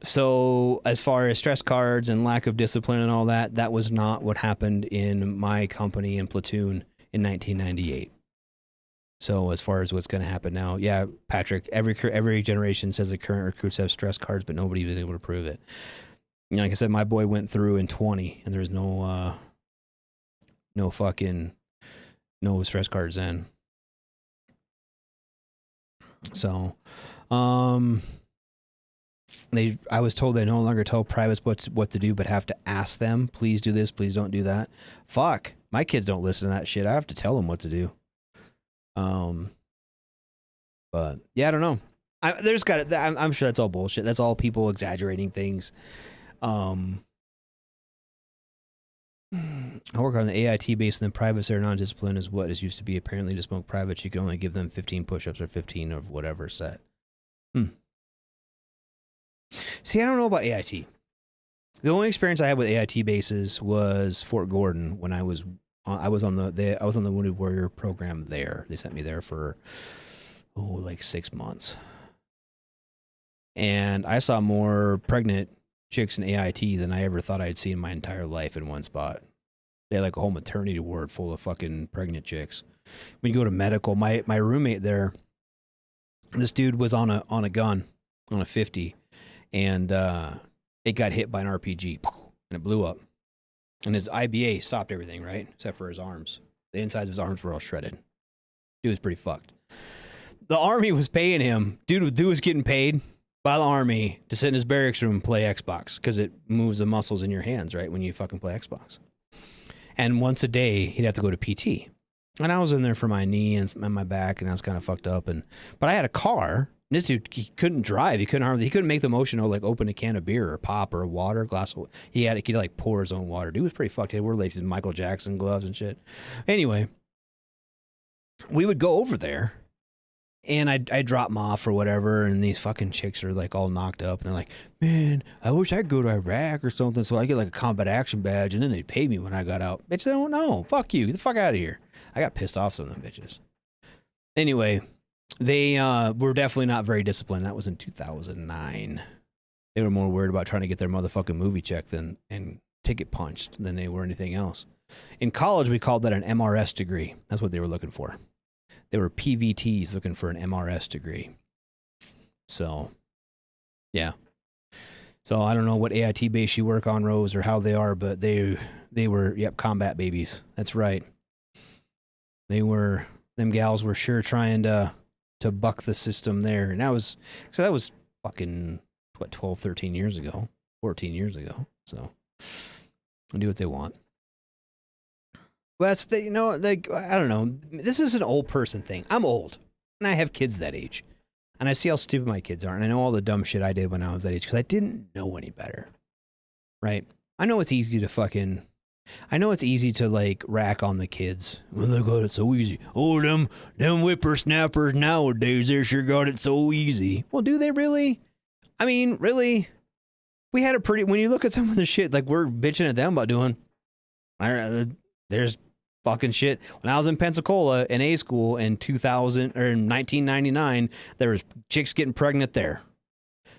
So as far as stress cards and lack of discipline and all that, that was not what happened in my company and platoon in 1998. So as far as what's going to happen now, yeah, Patrick, every generation says the current recruits have stress cards, but nobody was able to prove it. Like I said, my boy went through in 20, and there's no stress cards then. So, I was told they no longer tell privates what to do, but have to ask them, please do this, please don't do that. Fuck, my kids don't listen to that shit. I have to tell them what to do. But yeah, I don't know. I'm sure that's all bullshit. That's all people exaggerating things. I work on the AIT base, and then privates are non-disciplined is what is used to be. Apparently, to smoke privates, you can only give them 15 push-ups or 15 of whatever set. See, I don't know about AIT. The only experience I had with AIT bases was Fort Gordon when I was on the Wounded Warrior program there. They sent me there for like 6 months, and I saw more pregnant chicks in AIT than I ever thought I'd see in my entire life in one spot. They had like a whole maternity ward full of fucking pregnant chicks. When you go to medical, my roommate there, this dude was on a gun, on a 50, and it got hit by an RPG, and it blew up. And his IBA stopped everything, right? Except for his arms. The insides of his arms were all shredded. Dude was pretty fucked. The Army was paying him. Dude was getting paid by the Army to sit in his barracks room and play Xbox, because it moves the muscles in your hands, right, when you fucking play Xbox. And once a day, he'd have to go to PT. And I was in there for my knee and my back, and I was kind of fucked up. But I had a car. And this dude, he couldn't drive. He couldn't make the motion of like open a can of beer or pop or a water glass. He could like pour his own water. Dude was pretty fucked. He wore like these Michael Jackson gloves and shit. Anyway, we would go over there, and I'd drop him off or whatever, and these fucking chicks are like all knocked up, and they're like, man, I wish I could go to Iraq or something so I get like a combat action badge, and then they'd pay me when I got out. Bitch, they don't know. Fuck you. Get the fuck out of here. I got pissed off some of them bitches. Anyway, they were definitely not very disciplined. That was in 2009. They were more worried about trying to get their motherfucking movie check and ticket punched than they were anything else. In college, we called that an MRS degree. That's what they were looking for. They were PVTs looking for an MRS degree. So, yeah. So I don't know what AIT base you work on, Rose, or how they are, but they were, yep, combat babies. That's right. Them gals were sure trying to buck the system there. And that was fucking, 12, 13 years ago, 14 years ago. So, they'll do what they want. Well, that's I don't know. This is an old person thing. I'm old, and I have kids that age, and I see how stupid my kids are, and I know all the dumb shit I did when I was that age because I didn't know any better, right? I know it's easy to like rack on the kids. Well, they got it so easy. Oh, them whippersnappers nowadays, they sure got it so easy. Well, do they really? I mean, really? We had when you look at some of the shit, like we're bitching at them about doing, there's fucking shit. When I was in Pensacola in A school in 2000 or in 1999, there was chicks getting pregnant there.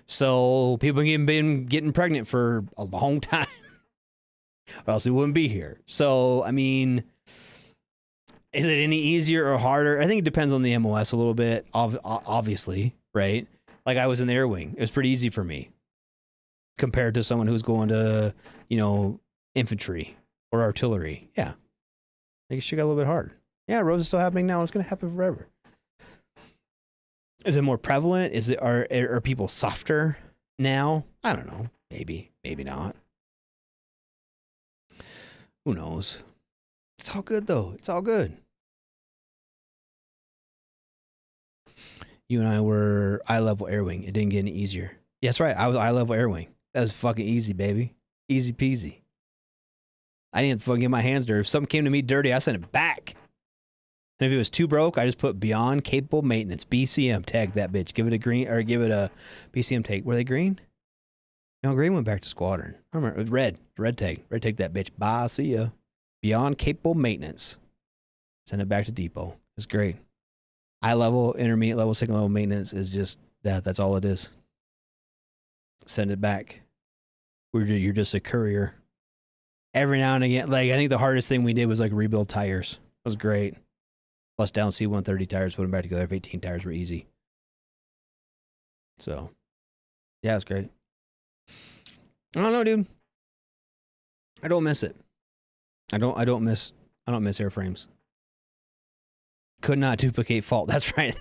So people been getting pregnant for a long time, or else we wouldn't be here. So I mean, is it any easier or harder? I think it depends on the MOS a little bit. Obviously, right? Like I was in the air wing, it was pretty easy for me compared to someone who's going to, infantry or artillery. Yeah. I think it should got a little bit hard. Yeah, Rose is still happening now. It's going to happen forever. Is it more prevalent? Are people softer now? I don't know. Maybe not. Who knows? It's all good though. It's all good. You and I were eye-level air wing. It didn't get any easier. Yes, right. I was eye-level air wing. That was fucking easy, baby. Easy peasy. I didn't fucking get my hands dirty. If something came to me dirty, I sent it back. And if it was too broke, I just put beyond capable maintenance. BCM, tag that bitch. Give it a green, or give it a BCM tag. Were they green? No, green went back to squadron. I remember it was red. Red tag. Red tag that bitch. Bye, see ya. Beyond capable maintenance. Send it back to depot. It's great. High level, intermediate level, second level maintenance is just that. That's all it is. Send it back. You're just a courier. Every now and again, like I think the hardest thing we did was like rebuild tires. It was great. Bust down C-130 tires, put them back together. F-18 tires were easy. So, yeah, it's great. I don't know, dude. I don't miss it. I don't miss airframes. Could not duplicate fault. That's right.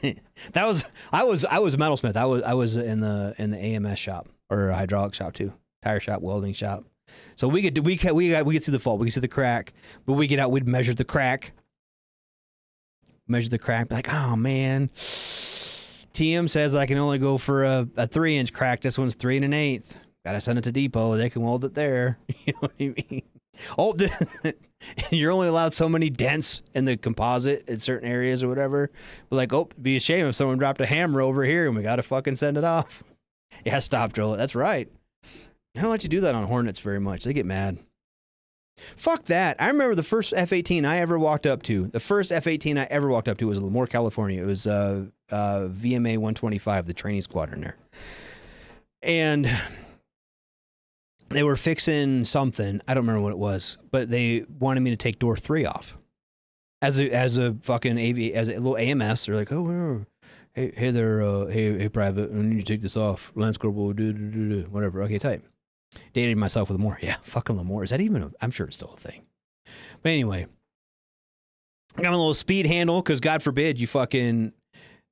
I was a metalsmith. I was in the AMS shop. or a hydraulic shop too, tire shop, welding shop. So we could see the fault, we could see the crack, but we get out, we'd measure the crack, like, oh man, TM says I can only go for a 3-inch crack. This one's 3 1/8. Gotta send it to depot. They can weld it there. You know what I mean? Oh, you're only allowed so many dents in the composite in certain areas or whatever. But like, oh, it'd be a shame if someone dropped a hammer over here and we gotta fucking send it off. Yeah, stop drill it. That's right. I don't let you do that on Hornets very much. They get mad. Fuck that. I remember the first F-18 I ever walked up to. The first F-18 I ever walked up to was Lemoore, California. It was VMA 125, the training squadron there. And they were fixing something. I don't remember what it was, but they wanted me to take door 3 off. As a fucking as a little AMS, they're like, oh, hey there, hey private, I need you to take this off. Lance Corporal, whatever. Okay, type. Dated myself with Lemoore. Yeah, fucking Lemoore. Is that even I'm sure it's still a thing. But anyway, I got a little speed handle because God forbid you fucking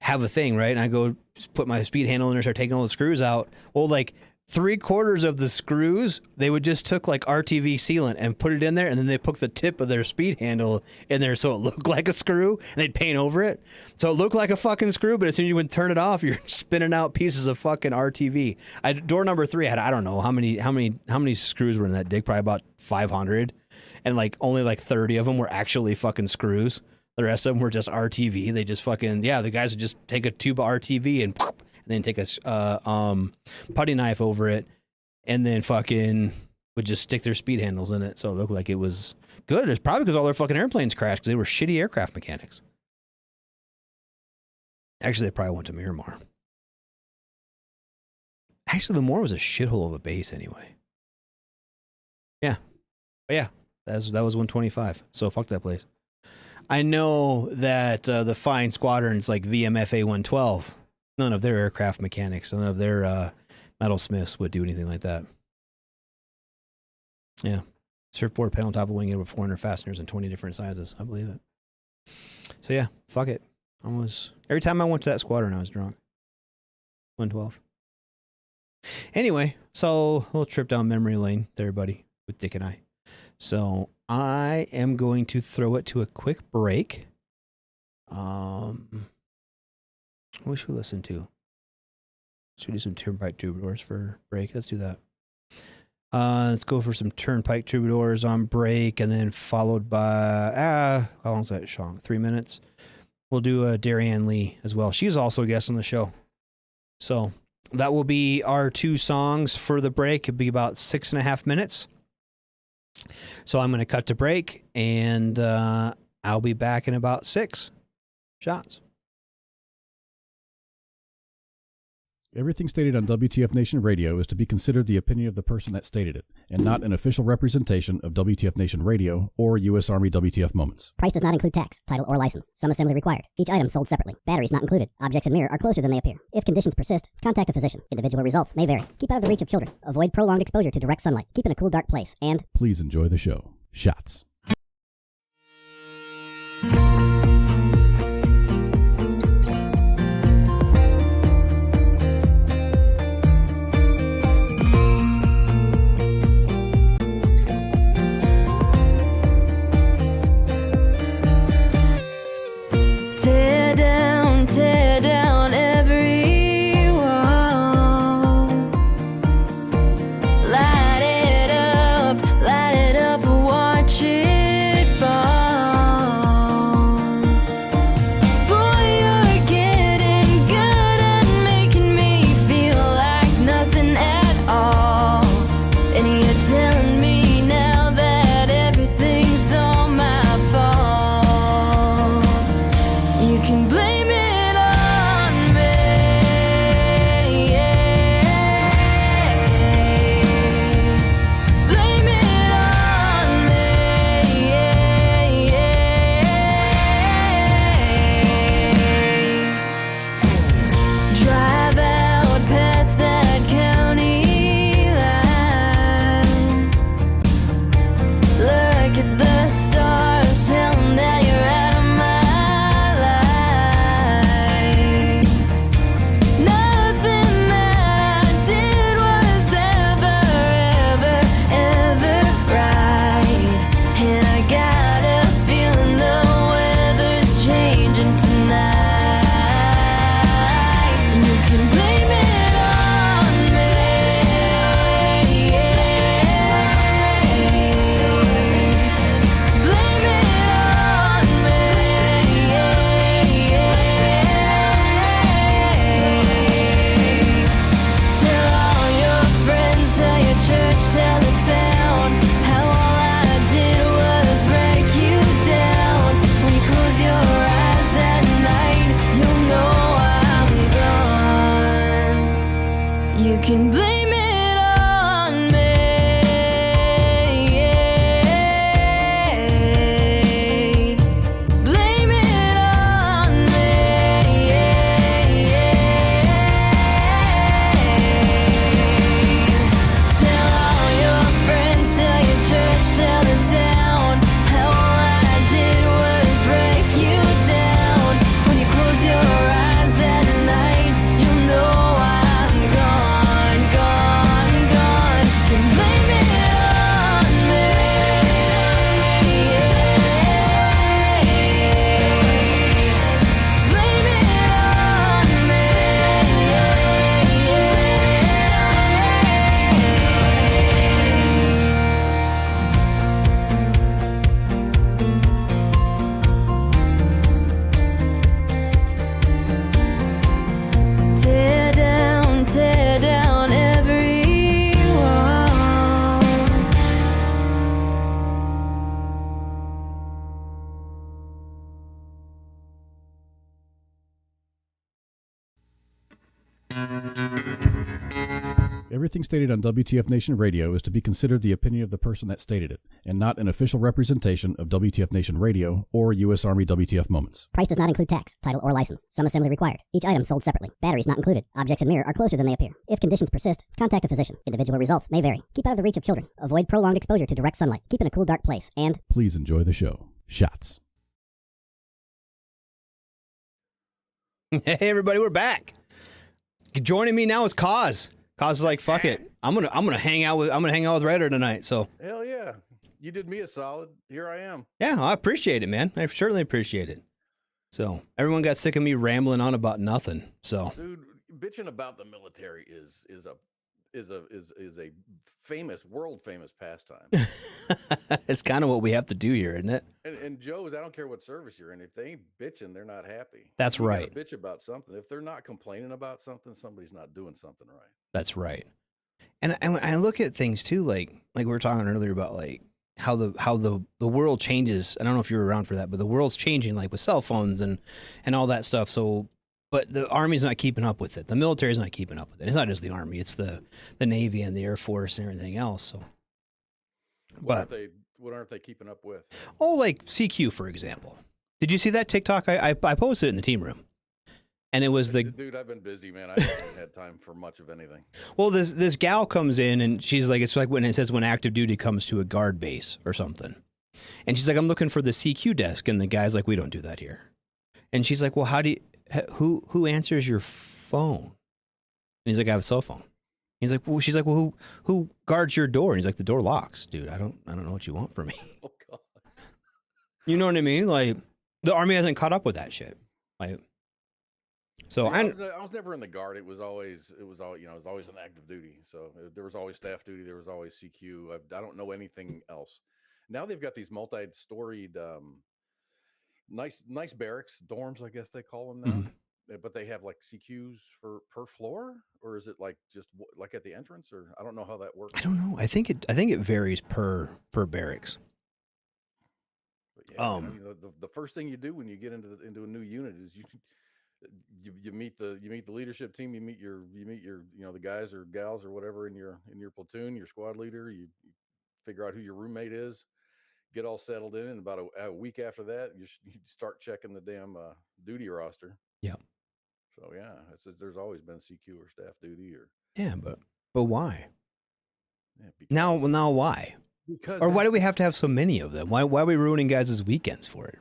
have a thing, right? And I go just put my speed handle in there, start taking all the screws out. Well, like 3/4 of the screws, they would just took like RTV sealant and put it in there, and then they put the tip of their speed handle in there so it looked like a screw, and they'd paint over it. So it looked like a fucking screw, but as soon as you would turn it off, you're spinning out pieces of fucking RTV. Door number 3 had, I don't know how many screws were in that dig, probably about 500, and like only like 30 of them were actually fucking screws. The rest of them were just RTV. They just fucking, the guys would just take a tube of RTV and then take a putty knife over it, and then fucking would just stick their speed handles in it, so it looked like it was good. It's probably because all their fucking airplanes crashed because they were shitty aircraft mechanics. Actually, they probably went to Miramar. Actually, Lemoore was a shithole of a base anyway. Yeah, but yeah, that was 125. So fuck that place. I know that the fine squadrons like VMFA 112. None of their aircraft mechanics, none of their metalsmiths would do anything like that. Yeah. Surfboard panel, top of the wing, over 400 fasteners in 20 different sizes. I believe it. So yeah, fuck it. Every time I went to that squadron, I was drunk. 112. Anyway, so a little trip down memory lane there, buddy, with Dick and I. So I am going to throw it to a quick break. What should we listen to? Should we do some Turnpike Troubadours for break? Let's do that. Let's go for some Turnpike Troubadours on break, and then followed by, how long's that song? 3 minutes? We'll do Darianne Lee as well. She's also a guest on the show. So that will be our 2 songs for the break. It'll be about 6.5 minutes. So I'm going to cut to break, and I'll be back in about 6 shots. Everything stated on WTF Nation Radio is to be considered the opinion of the person that stated it, and not an official representation of WTF Nation Radio or U.S. Army WTF Moments. Price does not include tax, title, or license. Some assembly required. Each item sold separately. Batteries not included. Objects in mirror are closer than they appear. If conditions persist, contact a physician. Individual results may vary. Keep out of the reach of children. Avoid prolonged exposure to direct sunlight. Keep in a cool, dark place. And please enjoy the show. Shots. Tear down every wall. Light it up, watch it. Everything stated on WTF Nation Radio is to be considered the opinion of the person that stated it, and not an official representation of WTF Nation Radio or U.S. Army WTF Moments. Price does not include tax, title, or license. Some assembly required. Each item sold separately. Batteries not included. Objects in mirror are closer than they appear. If conditions persist, contact a physician. Individual results may vary. Keep out of the reach of children. Avoid prolonged exposure to direct sunlight. Keep in a cool, dark place. And Please enjoy the show. Shots. Hey everybody, we're back. Joining me now is Cause. Cause is like, fuck it. I'm gonna hang out with Ryder tonight. So Hell yeah. You did me a solid. Here I am. yeah, I appreciate it, man. I certainly appreciate it. So everyone got sick of me rambling on about nothing. So Dude, bitching about the military is a famous, world famous pastime. it's kind of what we have to do here, isn't it? And Joe's, I don't care what service you're in. If they ain't bitching, they're not happy. That's You gotta right. bitch about something. If they're not complaining about something, somebody's not doing something right. That's right. And I look at things too, like we were talking earlier about like how the world changes. I don't know if you were around for that, but the world's changing, like with cell phones and all that stuff. So, but the Army's not keeping up with it. The military's not keeping up with it. It's not just the Army; it's the Navy and the Air Force and everything else. So, What aren't they keeping up with? oh, like CQ for example. Did you see that TikTok? I posted it in the team room, and it was the Dude, I've been busy, man. I haven't had time for much of anything. well, this gal comes in and she's like, it's like when it says when active duty comes to a guard base or something, and she's like, I'm looking for the CQ desk, and the guy's like, we don't do that here, and she's like, well, how do you, who answers your phone? And he's like, I have a cell phone. He's like, well, she's like, well, who guards your door? And he's like, the door locks, dude. I don't know what you want from me. Oh God. You know what I mean? Like the Army hasn't caught up with that shit. Like, so I was never in the guard. It was always an active duty. So there was always staff duty. There was always CQ. I don't know anything else. Now they've got these multi-storied, nice barracks, dorms, I guess they call them now. Mhm. But they have like CQs per floor, or is it like just like at the entrance, or I don't know how that works. I don't know. I think it varies per barracks. But yeah, I mean, the first thing you do when you get into a new unit is you meet the leadership team. You meet your the guys or gals or whatever in your platoon, your squad leader. You figure out who your roommate is, get all settled in, and about a week after that, you start checking the damn duty roster. Yeah. So yeah, there's always been CQ or staff duty or Yeah, but why? yeah, Now why? because Or why do we have to have so many of them? Why are we ruining guys' weekends for it?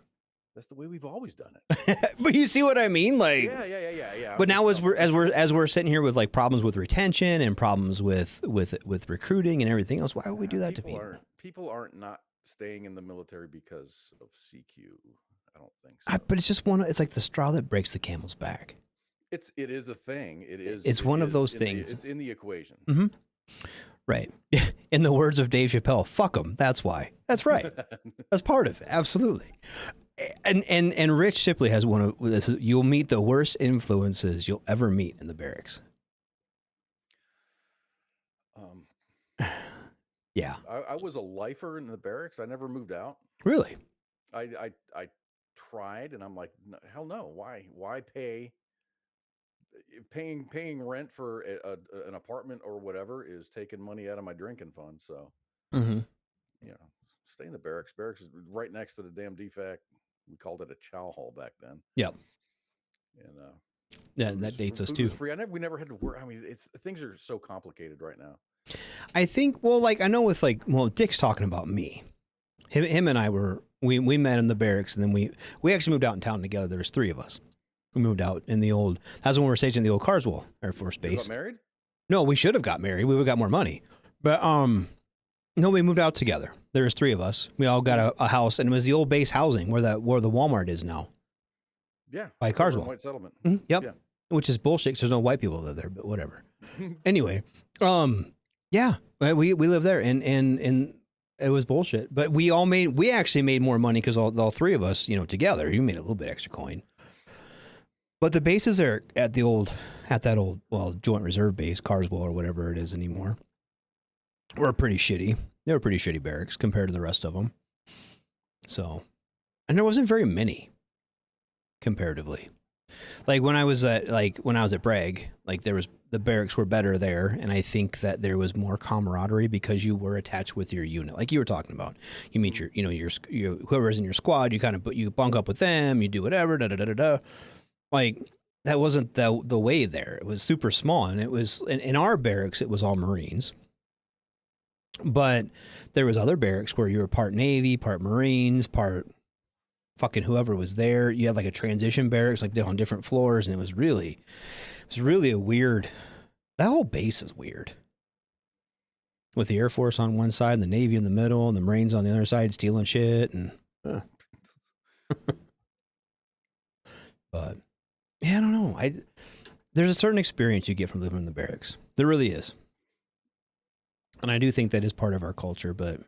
that's the way we've always done it. But you see what I mean? Like, Yeah. but now as we're sitting here with like problems with retention and problems with recruiting and everything else, why would we do that to people? People aren't not staying in the military because of CQ. I don't think so. But it's just it's like the straw that breaks the camel's back. It is a thing. It's one of those in things. It's in the equation. Mm-hmm. Right. In the words of Dave Chappelle, fuck them. That's why. That's right. That's part of it. Absolutely. And Rich Shipley has one of this. You'll meet the worst influences you'll ever meet in the barracks. Yeah. I was a lifer in the barracks. I never moved out. Really? I tried, and I'm like, no, hell no. Why paying rent for an apartment or whatever is taking money out of my drinking fund. So, Mm-hmm. Stay in the barracks. Barracks is right next to the damn DFAC. We called it a chow hall back then. Yep. And Yeah, that dates us food too. was free. We never had to work. I mean, things are so complicated right now. I think, well, like I know with Dick's talking about me. Him and I we met in the barracks, and then we actually moved out in town together. There was 3 of us. We moved out in that's when we were stationed in the old Carswell Air Force You Base. got married? No, we should have got married. We would have got more money. But no, we moved out together. There was 3 of us. We all got a house, and it was the old base housing where the Walmart is now. Yeah. By over in Carswell. White Settlement. Mhm, yep. Yeah. Which is bullshit 'cause there's no white people that live there, but whatever. Anyway, yeah, we live there, and it was bullshit. But we actually made more money because all 3 of us, together, you made a little bit extra coin. But the bases are at that old Joint Reserve Base, Carswell or whatever it is anymore, were pretty shitty. They were pretty shitty barracks compared to the rest of them. So, and there wasn't very many comparatively. Like when I was at Bragg, like the barracks were better there, and I think that there was more camaraderie because you were attached with your unit, like you were talking about. You meet your whoever's in your squad, you bunk up with them, you do whatever, da da da da da. Like that wasn't the way there. It was super small, and it was in our barracks. It was all Marines, but there was other barracks where you were part Navy, part Marines, part fucking whoever was there. You had like a transition barracks, like on different floors, and it was really a weird. That whole base is weird. With the Air Force on one side, and the Navy in the middle, and the Marines on the other side stealing shit, and. But yeah, I don't know. There's a certain experience you get from living in the barracks. There really is, and I do think that is part of our culture. But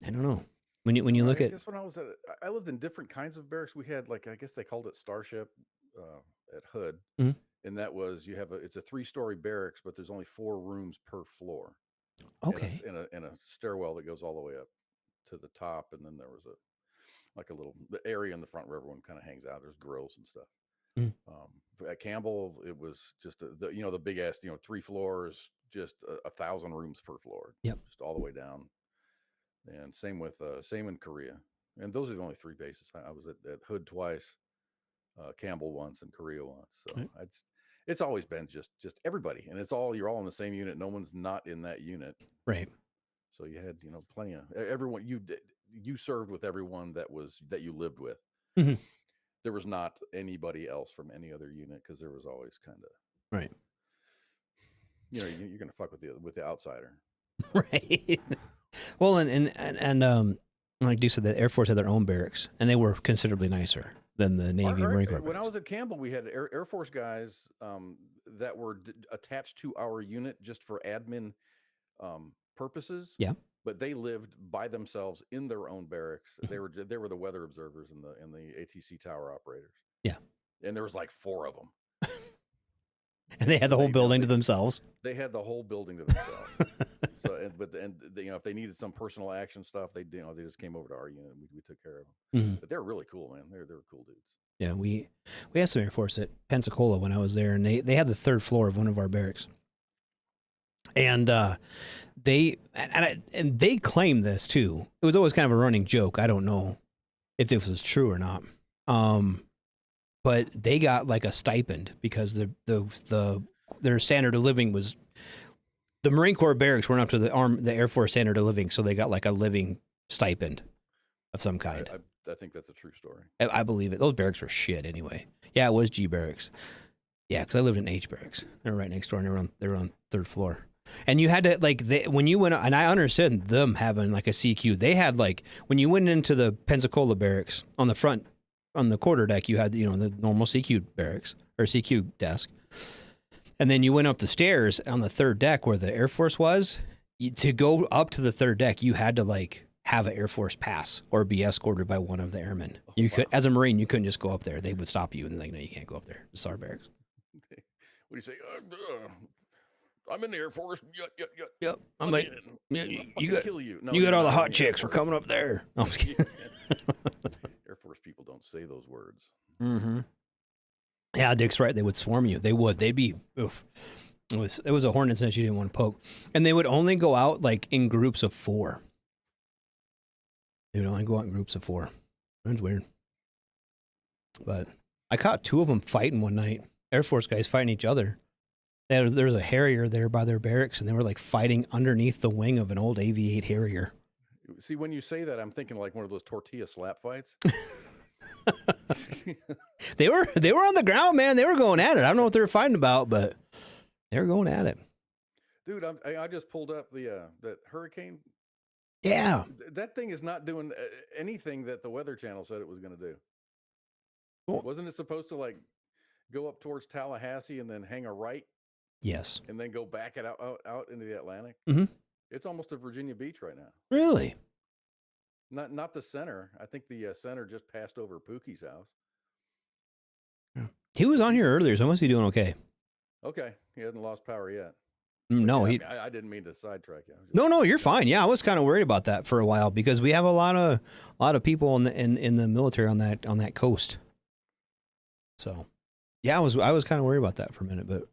I don't know. When you look at, when I lived in different kinds of barracks. We had I guess they called it Starship at Hood, Mhm. and that was it's a 3-story barracks, but there's only 4 rooms per floor. okay, and a stairwell that goes all the way up to the top, and then there was the area in the front where everyone kind of hangs out. There's grills and stuff. Mm. At Campbell, it was just the big ass 3 floors, just 1,000 rooms per floor. Yep. Just all the way down. And same in Korea, and those are the only 3 bases. I was at Hood twice, Campbell once, and Korea once. So Right. it's always been just everybody, and you're all in the same unit. No one's not in that unit, right. so you had plenty of everyone. You served with everyone that you lived with. Mhm. There was not anybody else from any other unit, because there was always kind of Right. you're gonna fuck with the outsider. Right. Well, and like you said, the Air Force had their own barracks, and they were considerably nicer than the Navy and Marine Corps. When I was at Campbell, we had Air Force guys that were attached to our unit just for admin purposes. Yeah. But they lived by themselves in their own barracks. They were the weather observers and the ATC tower operators. Yeah. And there was like 4 of them. And they had the whole building to themselves. They had the whole building to themselves. If they needed some personal action stuff, they just came over to our unit, and we took care of them. Mm-hmm. But they're really cool, man. They're cool dudes. Yeah, we had some Air Force at Pensacola when I was there, and they had the 3rd floor of one of our barracks. And they claimed this too. It was always kind of a running joke. I don't know if this was true or not. But they got like a stipend because their standard of living was, the Marine Corps barracks weren't up to the Air Force standard of living, so they got like a living stipend of some kind. I think that's a true story. I believe it. Those barracks were shit anyway. Yeah, it was G barracks. Yeah, because I lived in H barracks. They were right next door, and they were on 3rd floor. And you had to when you went, and I understood them having like a CQ. They had when you went into the Pensacola barracks on the front, on the quarterdeck, you had the normal CQ barracks or CQ desk, and then you went up the stairs on the 3rd deck where the Air Force was. To go up to the 3rd deck, you had to have an Air Force pass or be escorted by one of the airmen. You could, as a Marine, you couldn't just go up there. They would stop you and no, you can't go up there. It's our barracks. What do you say? I'm in the Air Force. Yep. I'm like, you got kill you. No, you got all the hot Air chicks. We're Force. coming up there. No, I'm just kidding. Air Force people don't say those words. Mm-hmm. Yeah, Dick's right. They would swarm you. They would. They'd be. Oof. It was a hornet's nest you didn't want to poke, and they would only go out in groups of 4. They would only go out in groups of 4. That's weird. But I caught 2 of them fighting one night. Air Force guys fighting each other. There was a Harrier there by their barracks, and they were fighting underneath the wing of an old AV-8 Harrier. See, when you say that, I'm thinking like one of those tortilla slap fights. They were on the ground, man. They were going at it. I don't know what they were fighting about, but they were going at it. Dude, I just pulled up that hurricane. Yeah. That thing is not doing anything that the Weather Channel said it was going to do. Cool. Wasn't it supposed to go up towards Tallahassee and then hang a right? Yes. And then go back out into the Atlantic? Mm-hmm. It's almost to Virginia Beach right now. Really? Not the center. I think the center just passed over Pookie's house. Yeah. He was on here earlier, so I must be doing okay. Okay. He hasn't lost power yet. No, I didn't mean to sidetrack you. No, you're fine. Yeah, I was kind of worried about that for a while because we have a lot of people in the military on that coast. So Yeah, I was kind of worried about that for a minute, but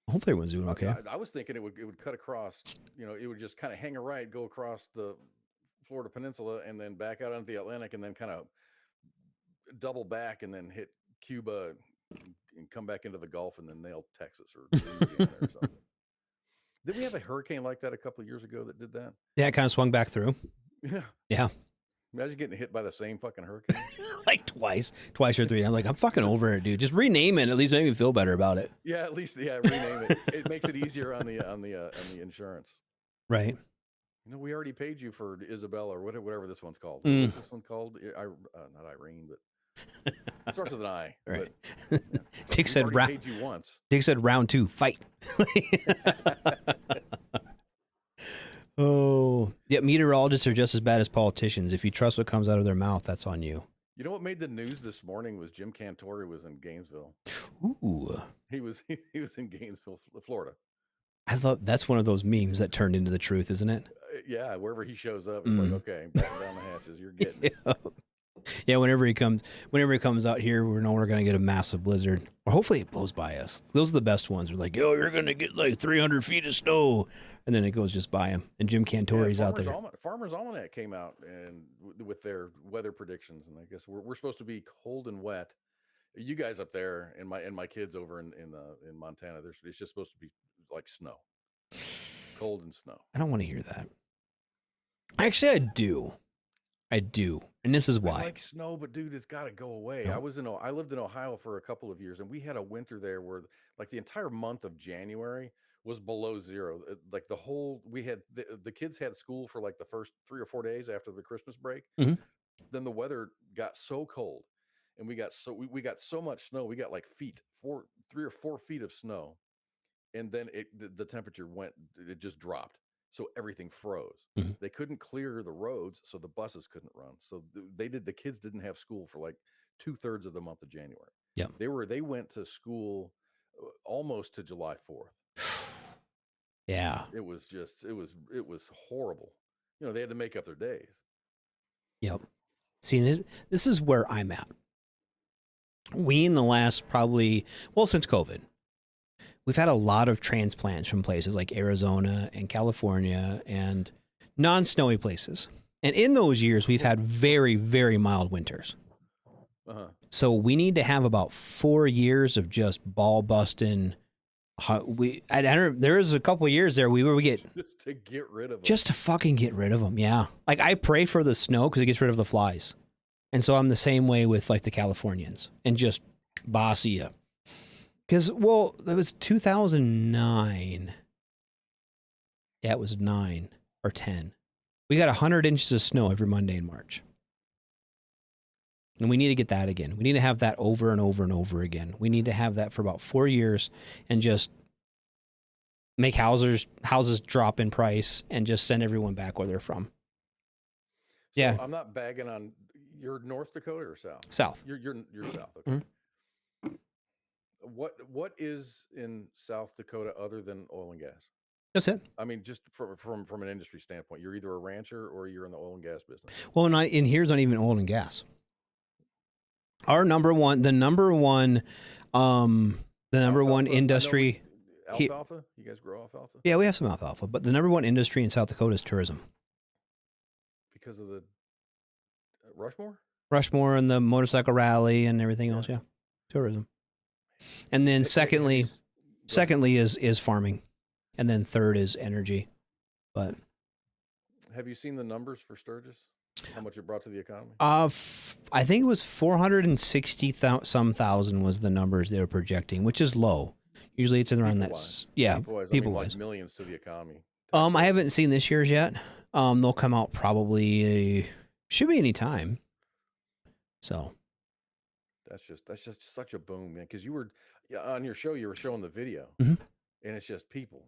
hopefully everyone's doing okay. I was thinking it would cut across, it would just kind of hang a right, go across the Florida Peninsula, and then back out onto the Atlantic, and then kind of double back, and then hit Cuba, and come back into the Gulf, and then nail Texas or Louisiana or something. Did we have a hurricane like that a couple of years ago that did that? Yeah, it kind of swung back through. Yeah. Yeah. Imagine getting hit by the same fucking hurricane. Like twice or three. I'm like, I'm fucking over it, dude. Just rename it. At least make me feel better about it. Yeah, at least rename it. It makes it easier on the insurance. Right. We already paid you for Isabella or whatever this one's called. Mm. What's this one called? Not Irene, but it starts with an I. Right. But, Dick said paid you once. Dick said round 2, fight. Oh, yeah. Meteorologists are just as bad as politicians. If you trust what comes out of their mouth, that's on you. You know what made the news this morning was Jim Cantore was in Gainesville. Ooh. He was in Gainesville, Florida. I thought that's one of those memes that turned into the truth, isn't it? Yeah, wherever he shows up, it's like, okay, batten down the hatches, you're getting it. Yeah, whenever he comes out here, we know we're gonna get a massive blizzard, or hopefully it blows by us. Those are the best ones. We're like, yo, you're gonna get like 300 feet of snow, and then it goes just by him. And Jim Cantore's out there. Farmer's Almanac came out and with their weather predictions, and I guess we're supposed to be cold and wet. You guys up there and my kids over in Montana, it's just supposed to be like snow, cold and snow. I don't want to hear that. Actually, I do, and this is why. I like snow, but dude, it's got to go away. No. I lived in Ohio for a couple of years, and we had a winter there where like the entire month of January was below zero. Like the kids had school for like the first 3 or 4 days after the Christmas break. Mm-hmm. Then the weather got so cold, and we got so much snow. We got like 3 or 4 feet of snow, and then the temperature it just dropped. So everything froze. Mm-hmm. They couldn't clear the roads, so the buses couldn't run. So the kids didn't have school for like 2/3 of the month of January. Yeah, they went to school almost to July 4th. Yeah, it was horrible. They had to make up their days. Yep. See, this is where I'm at. We in the last since COVID, we've had a lot of transplants from places like Arizona and California and non-snowy places. And in those years, we've had very, very mild winters. Uh-huh. So we need to have about 4 years of just ball busting. There was a couple of years there we get just to get rid of them. Just to fucking get rid of them, yeah. Like I pray for the snow because it gets rid of the flies. And so I'm the same way with like the Californians and just bossy you. Because, it was 2009. Yeah, it was 9 or 10. We got 100 inches of snow every Monday in March. And we need to get that again. We need to have that over and over and over again. We need to have that for about 4 years and just make houses drop in price and just send everyone back where they're from. So yeah. I'm not bagging on, you're North Dakota or South? South. You're South, okay. Mm-hmm. What is in South Dakota other than oil and gas? That's it. I mean, just from an industry standpoint, you're either a rancher or you're in the oil and gas business. Well, in here's not even oil and gas. The number one industry. Alfalfa? You guys grow alfalfa? Yeah, we have some alfalfa, but the number one industry in South Dakota is tourism. Because of the Rushmore? Rushmore and the motorcycle rally and everything else, yeah. Tourism. And then secondly is farming. And then third is energy. But have you seen the numbers for Sturgis? How much it brought to the economy? I think it was 460,000 was the numbers they were projecting, which is low. Usually it's around that. Yeah, people-wise. Like millions to the economy. I haven't seen this year's yet. They'll come out probably should be any time. So that's just such a boom, man. Because you were on your show, you were showing the video, mm-hmm. and it's just people,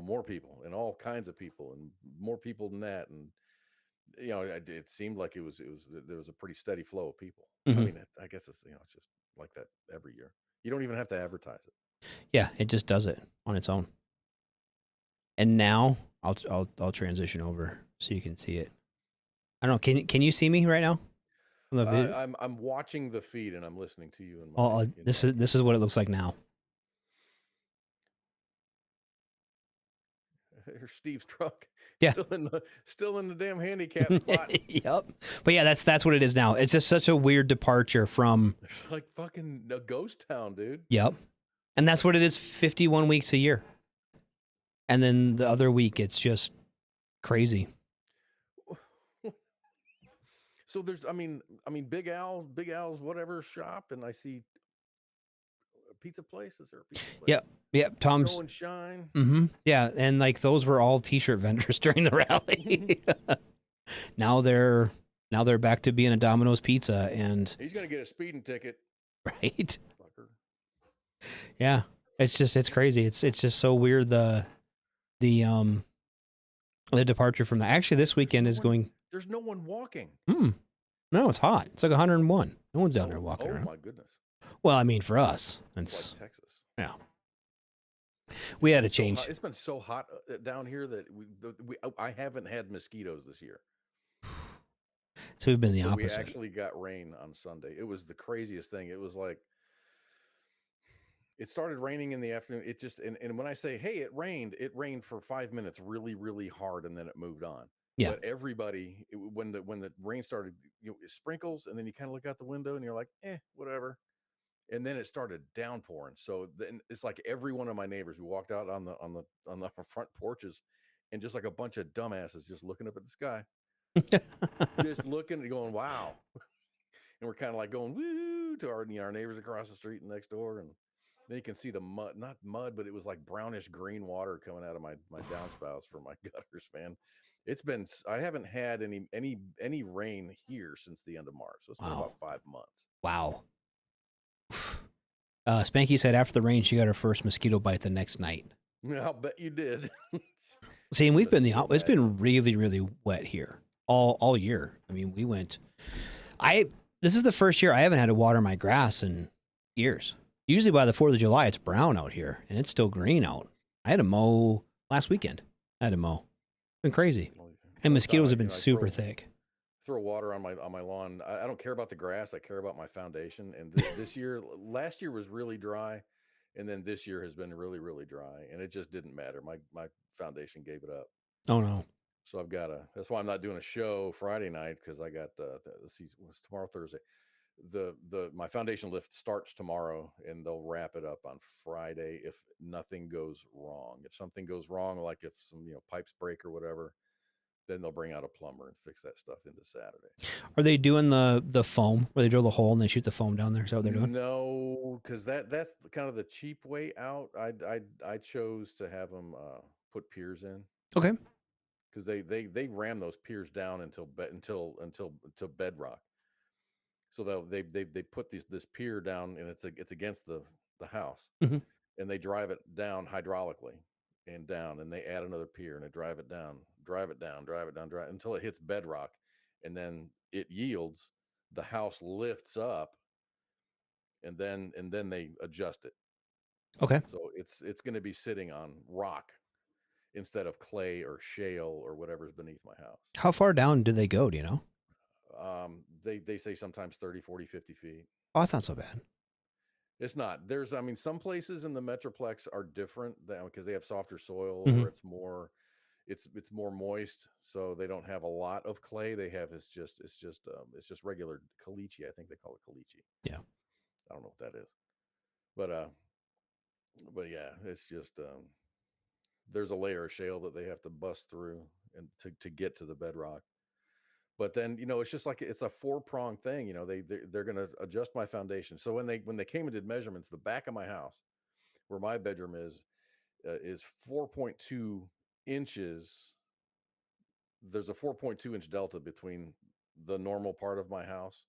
more people, and all kinds of people, and more people than that, and it seemed like there was a pretty steady flow of people. Mm-hmm. I mean, I guess it's just like that every year. You don't even have to advertise it. Yeah, it just does it on its own. And now I'll transition over so you can see it. I don't know. Can you see me right now? The video? I'm watching the feed and I'm listening to you. This is what it looks like now. Here's Steve's truck. Yeah. Still in the damn handicap spot. Yep. But yeah, that's what it is now. It's just such a weird departure from. It's like fucking a ghost town, dude. Yep. And that's what it is. 51 weeks a year. And then the other week, it's just crazy. So there's, I mean, Big Al's whatever shop, and I see a pizza place. Is there a pizza place? Yep. Tom's. Show and Shine. Mm-hmm. Yeah, and like those were all T-shirt vendors during the rally. Now they're back to being a Domino's Pizza, and he's gonna get a speeding ticket. Right. Fucker. Yeah, it's crazy. It's just so weird. The departure from that. Actually, this weekend is going. There's no one walking. No, it's hot. It's like 101. No one's down there walking around. Oh my goodness. Well, I mean, for us, it's like Texas. Yeah. We had to change. It's been so hot down here that I haven't had mosquitoes this year. So we've been the But opposite. We actually got rain on Sunday. It was the craziest thing. It was like it started raining in the afternoon. It just and when I say, hey, it rained for 5 minutes really, really hard, and then it moved on. Yeah. But everybody, when the rain started, it sprinkles, and then you kind of look out the window and you're like, whatever. And then it started downpouring. So then it's like every one of my neighbors who walked out on the front porches, and just like a bunch of dumbasses just looking up at the sky, just looking and going, wow. And we're kind of like going woo to our neighbors across the street and next door, and then you can see the mud, not mud, but it was like brownish green water coming out of my downspouts from my gutters, man. It's been, I haven't had any rain here since the end of March. So it's been about 5 months. Wow. Spanky said after the rain, she got her first mosquito bite the next night. I'll bet you did. See, and we've been it's been really, really wet here all year. I mean, this is the first year I haven't had to water my grass in years. Usually by the 4th of July, it's brown out here and it's still green out. I had to mow last weekend. Been crazy. And mosquitoes have been super thick. Throw water on my lawn. I don't care about the grass. I care about my foundation. And last year was really dry, and then this year has been really, really dry, and it just didn't matter. My foundation gave it up. Oh no! So that's why I'm not doing a show Friday night, because I got it's tomorrow Thursday. My foundation lift starts tomorrow, and they'll wrap it up on Friday if nothing goes wrong. If something goes wrong, like if some pipes break or whatever, then they'll bring out a plumber and fix that stuff into Saturday. Are they doing the foam where they drill the hole and they shoot the foam down there? Is that what they're doing? No, because that's kind of the cheap way out. I chose to have them put piers in. Okay. Because they ram those piers down until bedrock. So they put this pier down, and it's against the house, mm-hmm. and they drive it down hydraulically and down, and they add another pier, and they drive it down until it hits bedrock, and then it yields. The house lifts up, and then they adjust it. Okay. So it's going to be sitting on rock instead of clay or shale or whatever's beneath my house. How far down do they go? Do you know? They say sometimes 30, 40, 50 feet. Oh, that's not so bad. It's not. Some places in the Metroplex are different because they have softer soil, mm-hmm. or it's more moist, so they don't have a lot of clay. They have it's just regular caliche. I think they call it caliche. Yeah. I don't know what that is, but yeah, it's just there's a layer of shale that they have to bust through and to get to the bedrock. But then, it's just like it's a 4-pronged thing. They're going to adjust my foundation. So when they came and did measurements, the back of my house, where my bedroom is 4.2 inches. There's a 4.2 inch delta between the normal part of my house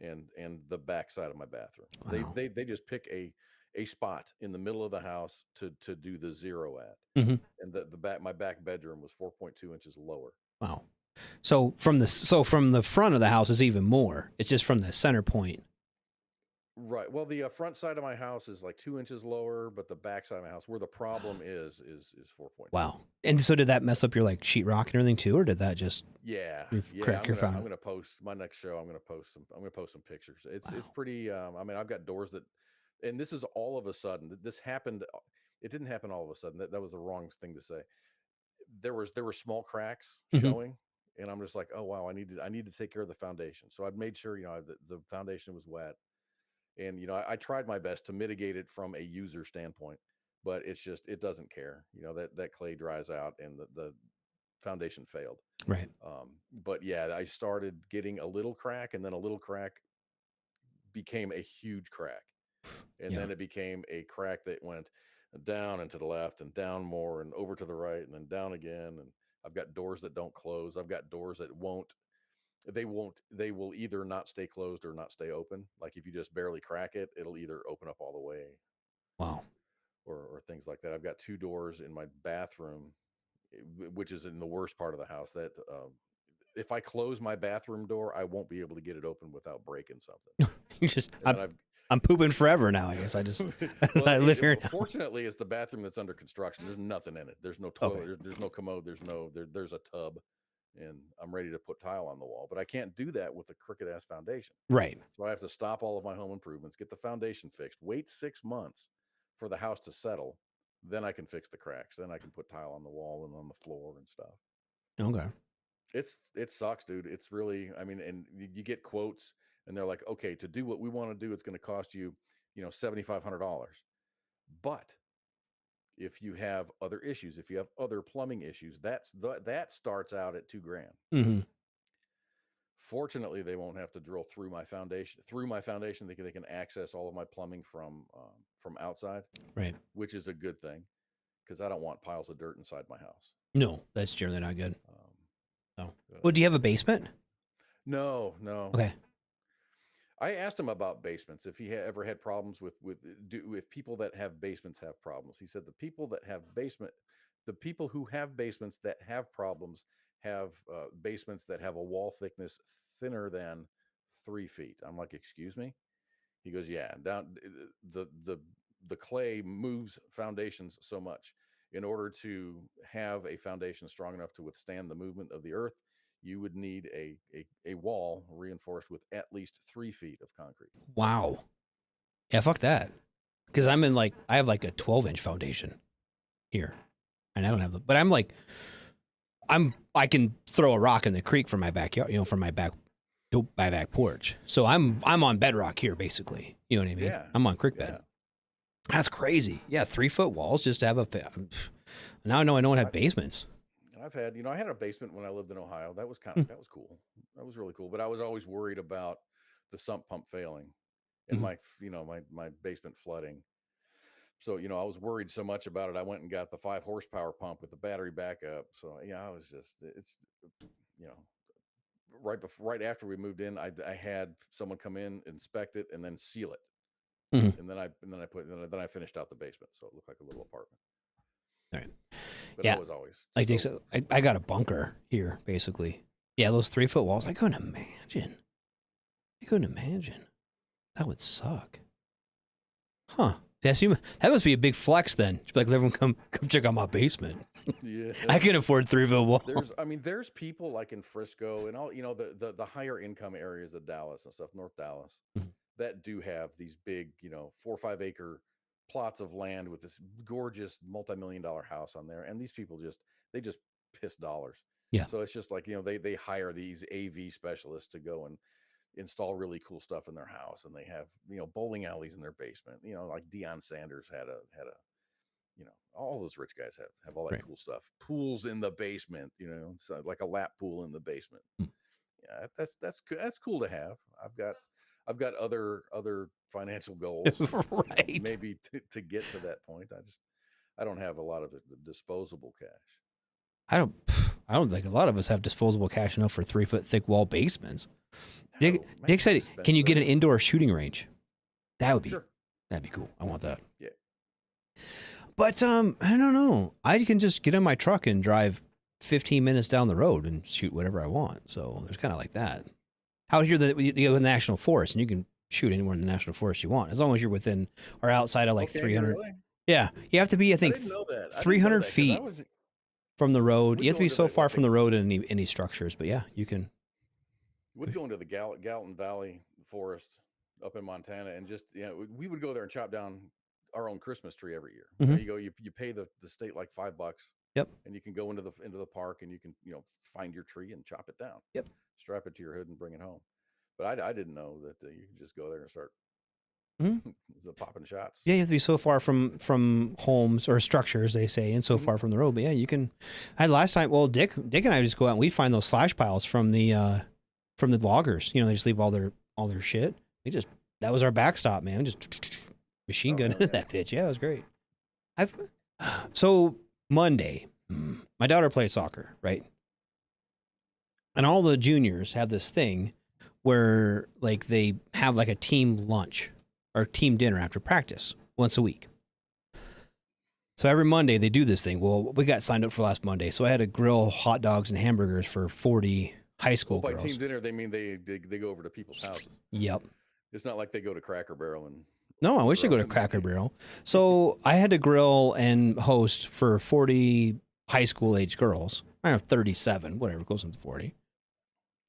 and the back side of my bathroom. Wow. They just pick a spot in the middle of the house to do the zero at, mm-hmm. and my back bedroom was 4.2 inches lower. Wow. So from the front of the house is even more. It's just from the center point. Right. Well, the front side of my house is like 2 inches lower, but the back side of my house, where the problem is 4.2. Wow. And so did that mess up your like sheetrock and everything too, or did that just Yeah, crack your phone? I'm gonna post my next show. I'm gonna post some pictures. It's pretty. I mean, I've got doors that, and this is all of a sudden. This happened. It didn't happen all of a sudden. That was the wrong thing to say. There were small cracks showing, and I'm just like, oh wow, I need to take care of the foundation. So I'd made sure the foundation was wet, and I tried my best to mitigate it from a user standpoint, but it doesn't care. That clay dries out and the foundation failed. Right. But yeah, I started getting a little crack, and then a little crack became a huge crack, and then it became a crack that went down and to the left and down more and over to the right and then down again. And I've got doors that don't close. I've got doors that they will either not stay closed or not stay open. Like if you just barely crack it, it'll either open up all the way. Wow. Or things like that. I've got 2 doors in my bathroom, which is in the worst part of the house, that if I close my bathroom door, I won't be able to get it open without breaking something. You just I'm pooping forever now. I guess I just I live here now. Fortunately, it's the bathroom that's under construction. There's nothing in it. There's no toilet. There's no commode. There's a tub, and I'm ready to put tile on the wall. But I can't do that with a crooked ass foundation. Right. So I have to stop all of my home improvements, get the foundation fixed, wait 6 months for the house to settle. Then I can fix the cracks. Then I can put tile on the wall and on the floor and stuff. Okay. It sucks, dude. It's really, I mean, and you get quotes and they're like, okay, to do what we want to do, it's going to cost you, $7,500. But if you have other issues, if you have other plumbing issues, that starts out at $2,000. Mm-hmm. Fortunately, they won't have to drill through my foundation. They can access all of my plumbing from outside, right? Which is a good thing, because I don't want piles of dirt inside my house. No, that's generally not good. Well, do you have a basement? No. Okay. I asked him about basements, if he ever had problems with people that have basements have problems. He said the people who have basements that have problems have basements that have a wall thickness thinner than 3 feet. I'm like, excuse me? He goes, yeah, down the clay moves foundations so much. In order to have a foundation strong enough to withstand the movement of the earth, you would need a wall reinforced with at least 3 feet of concrete. Wow. Yeah, fuck that. Because I have like a 12-inch foundation here, and I don't have but I can throw a rock in the creek from my backyard, from my back porch. So I'm on bedrock here, basically. You know what I mean? Yeah. I'm on creek bed. That's crazy. Yeah, 3-foot walls just to have now I know I don't have basements. I've had, I had a basement when I lived in Ohio. That was cool. That was really cool. But I was always worried about the sump pump failing and my basement flooding. So, I was worried so much about it. I went and got the 5 horsepower pump with the battery backup. So I was just, right after we moved in, I had someone come in, inspect it, and then seal it. Mm-hmm. And then I finished out the basement, so it looked like a little apartment. All right. But yeah. it was always like I got a bunker here, basically. Yeah, those 3-foot walls. I couldn't imagine. That would suck. Huh. That must be a big flex then. Just like, everyone come check out my basement. Yeah. I can afford 3-foot walls. There's people like in Frisco and all, the higher income areas of Dallas and stuff, North Dallas, that do have these big, 4 or 5 acre plots of land with this gorgeous multi-million-dollar house on there. And these people just piss dollars. Yeah. So it's just like, they hire these AV specialists to go and install really cool stuff in their house. And they have, bowling alleys in their basement, like Deion Sanders had a, all those rich guys have all that cool stuff. Pools in the basement, so like a lap pool in the basement. Yeah, that's cool to have. I've got other financial goals, right? Maybe to get to that point. I don't have a lot of disposable cash. I don't think a lot of us have disposable cash enough for 3-foot thick wall basements. Dick said, "Can you get an indoor shooting range?" That'd be cool. I want that. Yeah. But I don't know. I can just get in my truck and drive 15 minutes down the road and shoot whatever I want. So there's kind of like that. Out here, you go to the National Forest and you can shoot anywhere in the national forest you want, as long as you're within or outside of like Okay, 300. really? Yeah, you have to be, I think, didn't know that. I didn't know 300 that, 'cause I feet was- from the road. We You have to go be into so the- far like from the- the road in any structures. But yeah, you can. We'd go into the Gallatin Valley forest up in Montana, and just we would go there and chop down our own Christmas tree every year. Mhm. You go, you pay the state like $5. Yep. And you can go into the park and you can find your tree and chop it down. Yep. Strap it to your hood and bring it home. But I didn't know that you could just go there and start Mhm. the popping shots. Yeah, you have to be so far from homes or structures, they say, and so Mm-hmm. far from the road. But yeah, you can. I had last time. Well, Dick and I just go out and we'd find those slash piles from the loggers. They just leave all their shit. That was our backstop, man. Just machine gun yeah. that bitch. Yeah, it was great. So Monday, my daughter plays soccer, right? And all the juniors have this thing where like they have like a team lunch or team dinner after practice once a week. So every Monday they do this thing. Well, we got signed up for last Monday, so I had to grill hot dogs and hamburgers for 40 high school By girls. team dinner, they mean they go over to people's houses. Yep. It's not like they go to Cracker Barrel and. No, I wish they go to Cracker Barrel. So I had to grill and host for 40 high school age girls. I don't know, 37, whatever, close to 40.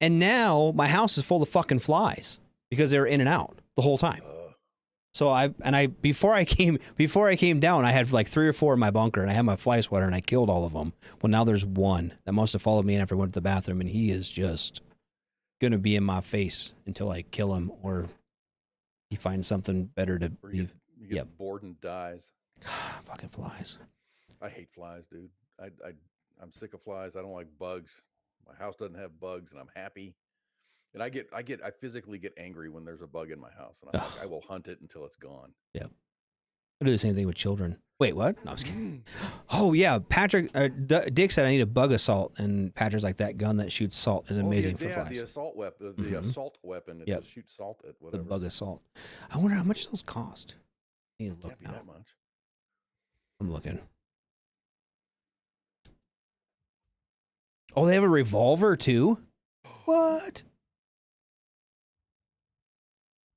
And now my house is full of fucking flies because they were in and out the whole time. So before I came down, I had like 3 or 4 in my bunker, and I had my fly swatter, and I killed all of them. Well, now there's one that must have followed me after I went to the bathroom, and he is just gonna be in my face until I kill him or he finds something better to Or leave. you get bored and dies. Fucking flies. I hate flies, dude. I'm sick of flies. I don't like bugs. My house doesn't have bugs, and I'm happy. And I physically get angry when there's a bug in my house, and I'm like, I will hunt it until it's gone. Yep. I do the same thing with children. Wait, what? No, I was kidding. Oh yeah, Patrick. Dick said I need a bug assault, and Patrick's like, that gun that shoots salt is amazing for flies. The assault weapon. The assault weapon. It just shoots salt at The whatever. bug assault. I wonder how much those cost. I need to look Can't be now. that much. I'm looking. Oh, they have a revolver too? What?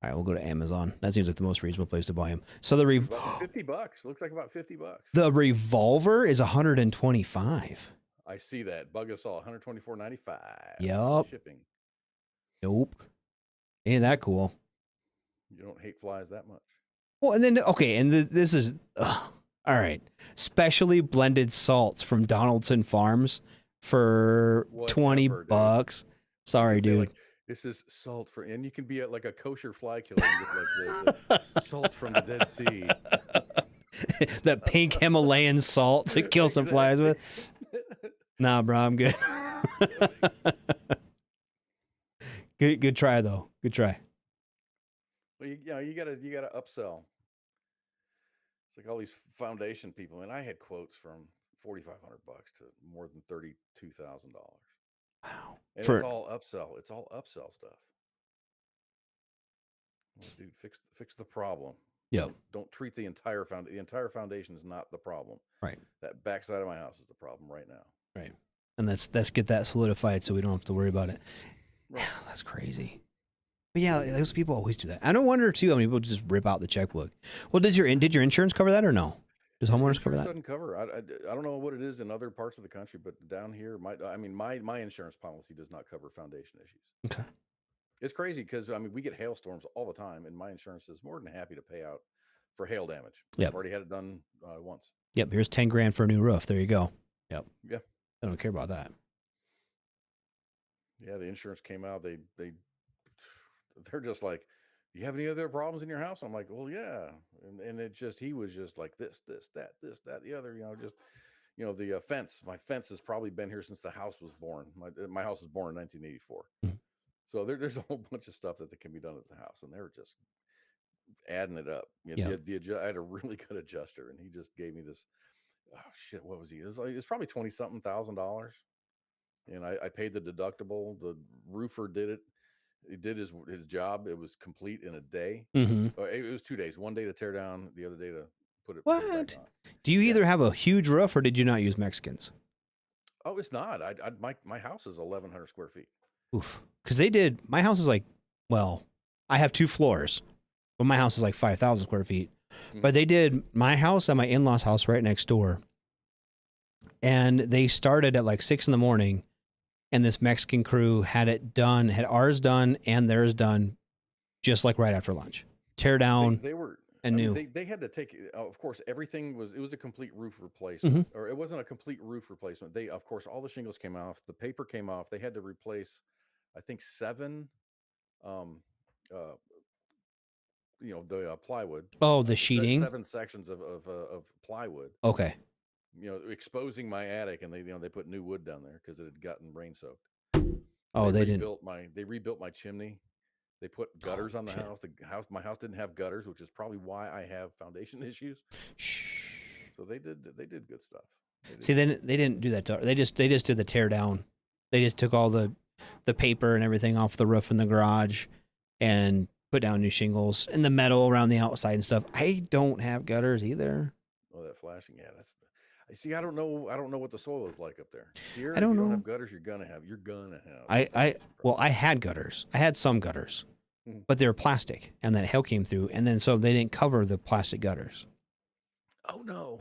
All right, we'll go to Amazon. That seems like the most reasonable place to buy them. So the About $50. Looks like about $50. the revolver is 125. I see that. Bug assault, $124.95. Yup. Shipping. Nope. Ain't that cool? You don't hate flies that much. Well, and then this is all right. Specially blended salts from Donaldson Farms for Whatever, dude. $20. Sorry, They say, dude. like, this is salt for, and you can be at like a kosher fly killer and get like the salt from the Dead Sea. That pink Himalayan salt to kill some flies with. Nah, bro, I'm good. Good try though. Good try. Well, you gotta upsell. It's like all these foundation people, and I had quotes from $4,500 to more than $32,000. Wow. And For- it's all upsell. It's all upsell stuff. Well, dude, fix the problem. Yep. Don't treat the entire foundation. The entire foundation is not the problem. Right. That backside of my house is the problem right now. Right. And let's get that solidified so we don't have to worry about it. Right. That's crazy. But yeah, those people always do that. I don't wonder too how many people just rip out the checkbook. Well, did your insurance cover that or no? Does homeowners cover Insurance that? doesn't cover. I don't know what it is in other parts of the country, but down here, my insurance policy does not cover foundation issues. Okay. It's crazy because we get hailstorms all the time, and my insurance is more than happy to pay out for hail damage. Yep. I've already had it done once. Yep. Here's $10,000 for a new roof. There you go. Yep. Yeah. I don't care about that. Yeah, the insurance came out. They're just like, "Do you have any other problems in your house?" I'm like, "Well, yeah." And he was just like this, that, the other. The fence. My fence has probably been here since the house was born. My house was born in 1984. Mhm. So there's a whole bunch of stuff that can be done at the house, and they were just adding it up. Yeah. I had a really good adjuster, and he just gave me this. Oh shit! What was he? It was probably $20-something thousand, and I paid the deductible. The roofer did it. He did his job. It was complete in a day. Mm-hmm. It was 2 days. One day to tear down, the other day to put it. What? Put it back on. Do you either have a huge roof or did you not use Mexicans? Oh, it's not. My house is 1,100 square feet. Oof. Because they did. My house is like, well, I have 2 floors, but my house is like 5,000 square feet. Mhm. But they did my house and my in-laws house right next door. And they started at like 6 in the morning, and this Mexican crew had it done, had ours done and theirs done just like right after lunch. Tear down They were and I mean, new. they had to take of course everything was a complete roof replacement, Mm-hmm. or it wasn't a complete roof replacement. They of course all the shingles came off, the paper came off. They had to replace I think 7 um uh the plywood, Oh, the sheeting. 7 sections of plywood, Okay. exposing my attic, and they put new wood down there because it had gotten rain soaked. Oh, they didn't. They rebuilt my chimney. They put gutters on the shit. house. My house didn't have gutters, which is probably why I have foundation issues. Shh. So they did good stuff. See, then they didn't do that. They just did the tear down. They just took all the paper and everything off the roof in the garage and put down new shingles and the metal around the outside and stuff. I don't have gutters either. Oh, that flashing, yeah. I see. I don't know what the soil is like up there. Here, I don't if you know. don't have gutters, you're gonna have. I had gutters. I had some gutters, Mhm. but they were plastic, and that hail came through, and then so they didn't cover the plastic gutters. Oh no.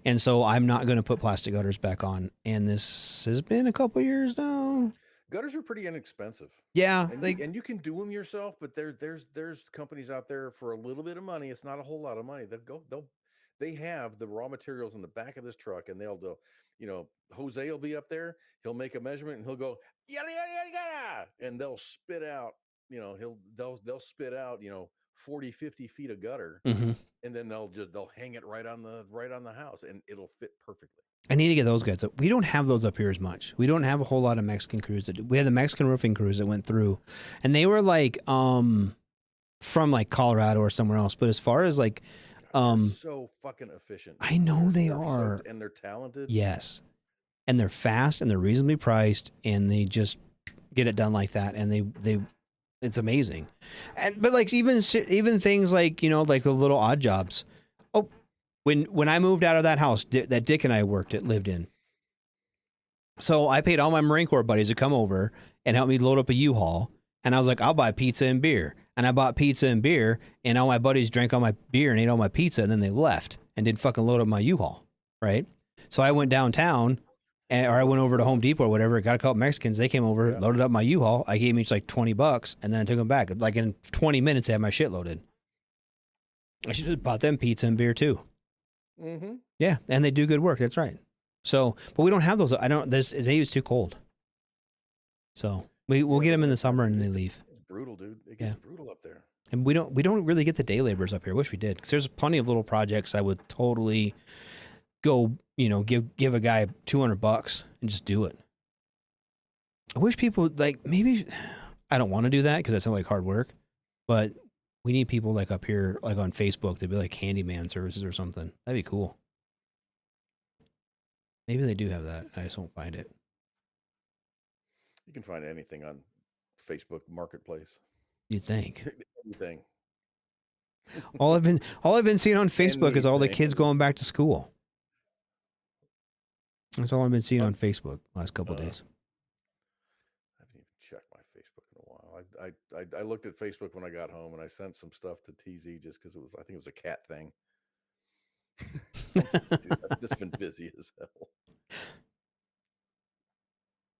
And so I'm not going to put plastic gutters back on. And this has been a couple years now. Gutters are pretty inexpensive. Yeah, And you can do them yourself, but there's companies out there for a little bit of money. It's not a whole lot of money. They have the raw materials in the back of this truck, and Jose will be up there. He'll make a measurement, and he'll go yada yada yada yada, and they'll spit out. They'll spit out 40, 50 feet of gutter, Mhm. and then they'll hang it right on the house, and it'll fit perfectly. I need to get those guys. We don't have those up here as much. We don't have a whole lot of Mexican crews that do. We had the Mexican roofing crews that went through, and they were like from like Colorado or somewhere else. But as far as like They're so fucking efficient. I know they They're are. and they're talented. Yes, and they're fast and they're reasonably priced, and they just get it done like that, and they it's amazing. But like even things like like the little odd jobs. Oh, when I moved out of that house that Dick and I lived in, so I paid all my Marine Corps buddies to come over and help me load up a U-Haul, and I was like, I'll buy pizza and beer, and I bought pizza and beer, and all my buddies drank all my beer and ate all my pizza, and then they left and didn't fucking load up my U-Haul, right? So I went downtown. Or I went over to Home Depot or whatever, got a couple Mexicans. They came over, loaded up my U-Haul. I gave them each like $20, and then I took them back. Like in 20 minutes, I had my shit loaded. I should have bought them pizza and beer too. Mm-hmm. Yeah, and they do good work. That's right. So, but we don't have those. This is too cold. So we'll get them in the summer and then they leave. It's brutal, dude. It gets brutal up there. And we don't really get the day laborers up here. I wish we did, because there's plenty of little projects I would totally go, give a guy $200 and just do it. I wish people maybe I don't want to do that because that sounds like hard work, but we need people like up here, like on Facebook, to be like handyman services or something. That'd be cool. Maybe they do have that. I just don't find it. You can find anything on Facebook Marketplace. You'd think. Anything. all I've been seeing on Facebook is all the kids going back to school. That's all I've been seeing on Facebook last couple of days. I haven't even checked my Facebook in a while. I looked at Facebook when I got home, and I sent some stuff to TZ just because I think it was a cat thing. Dude, I've just been busy as hell.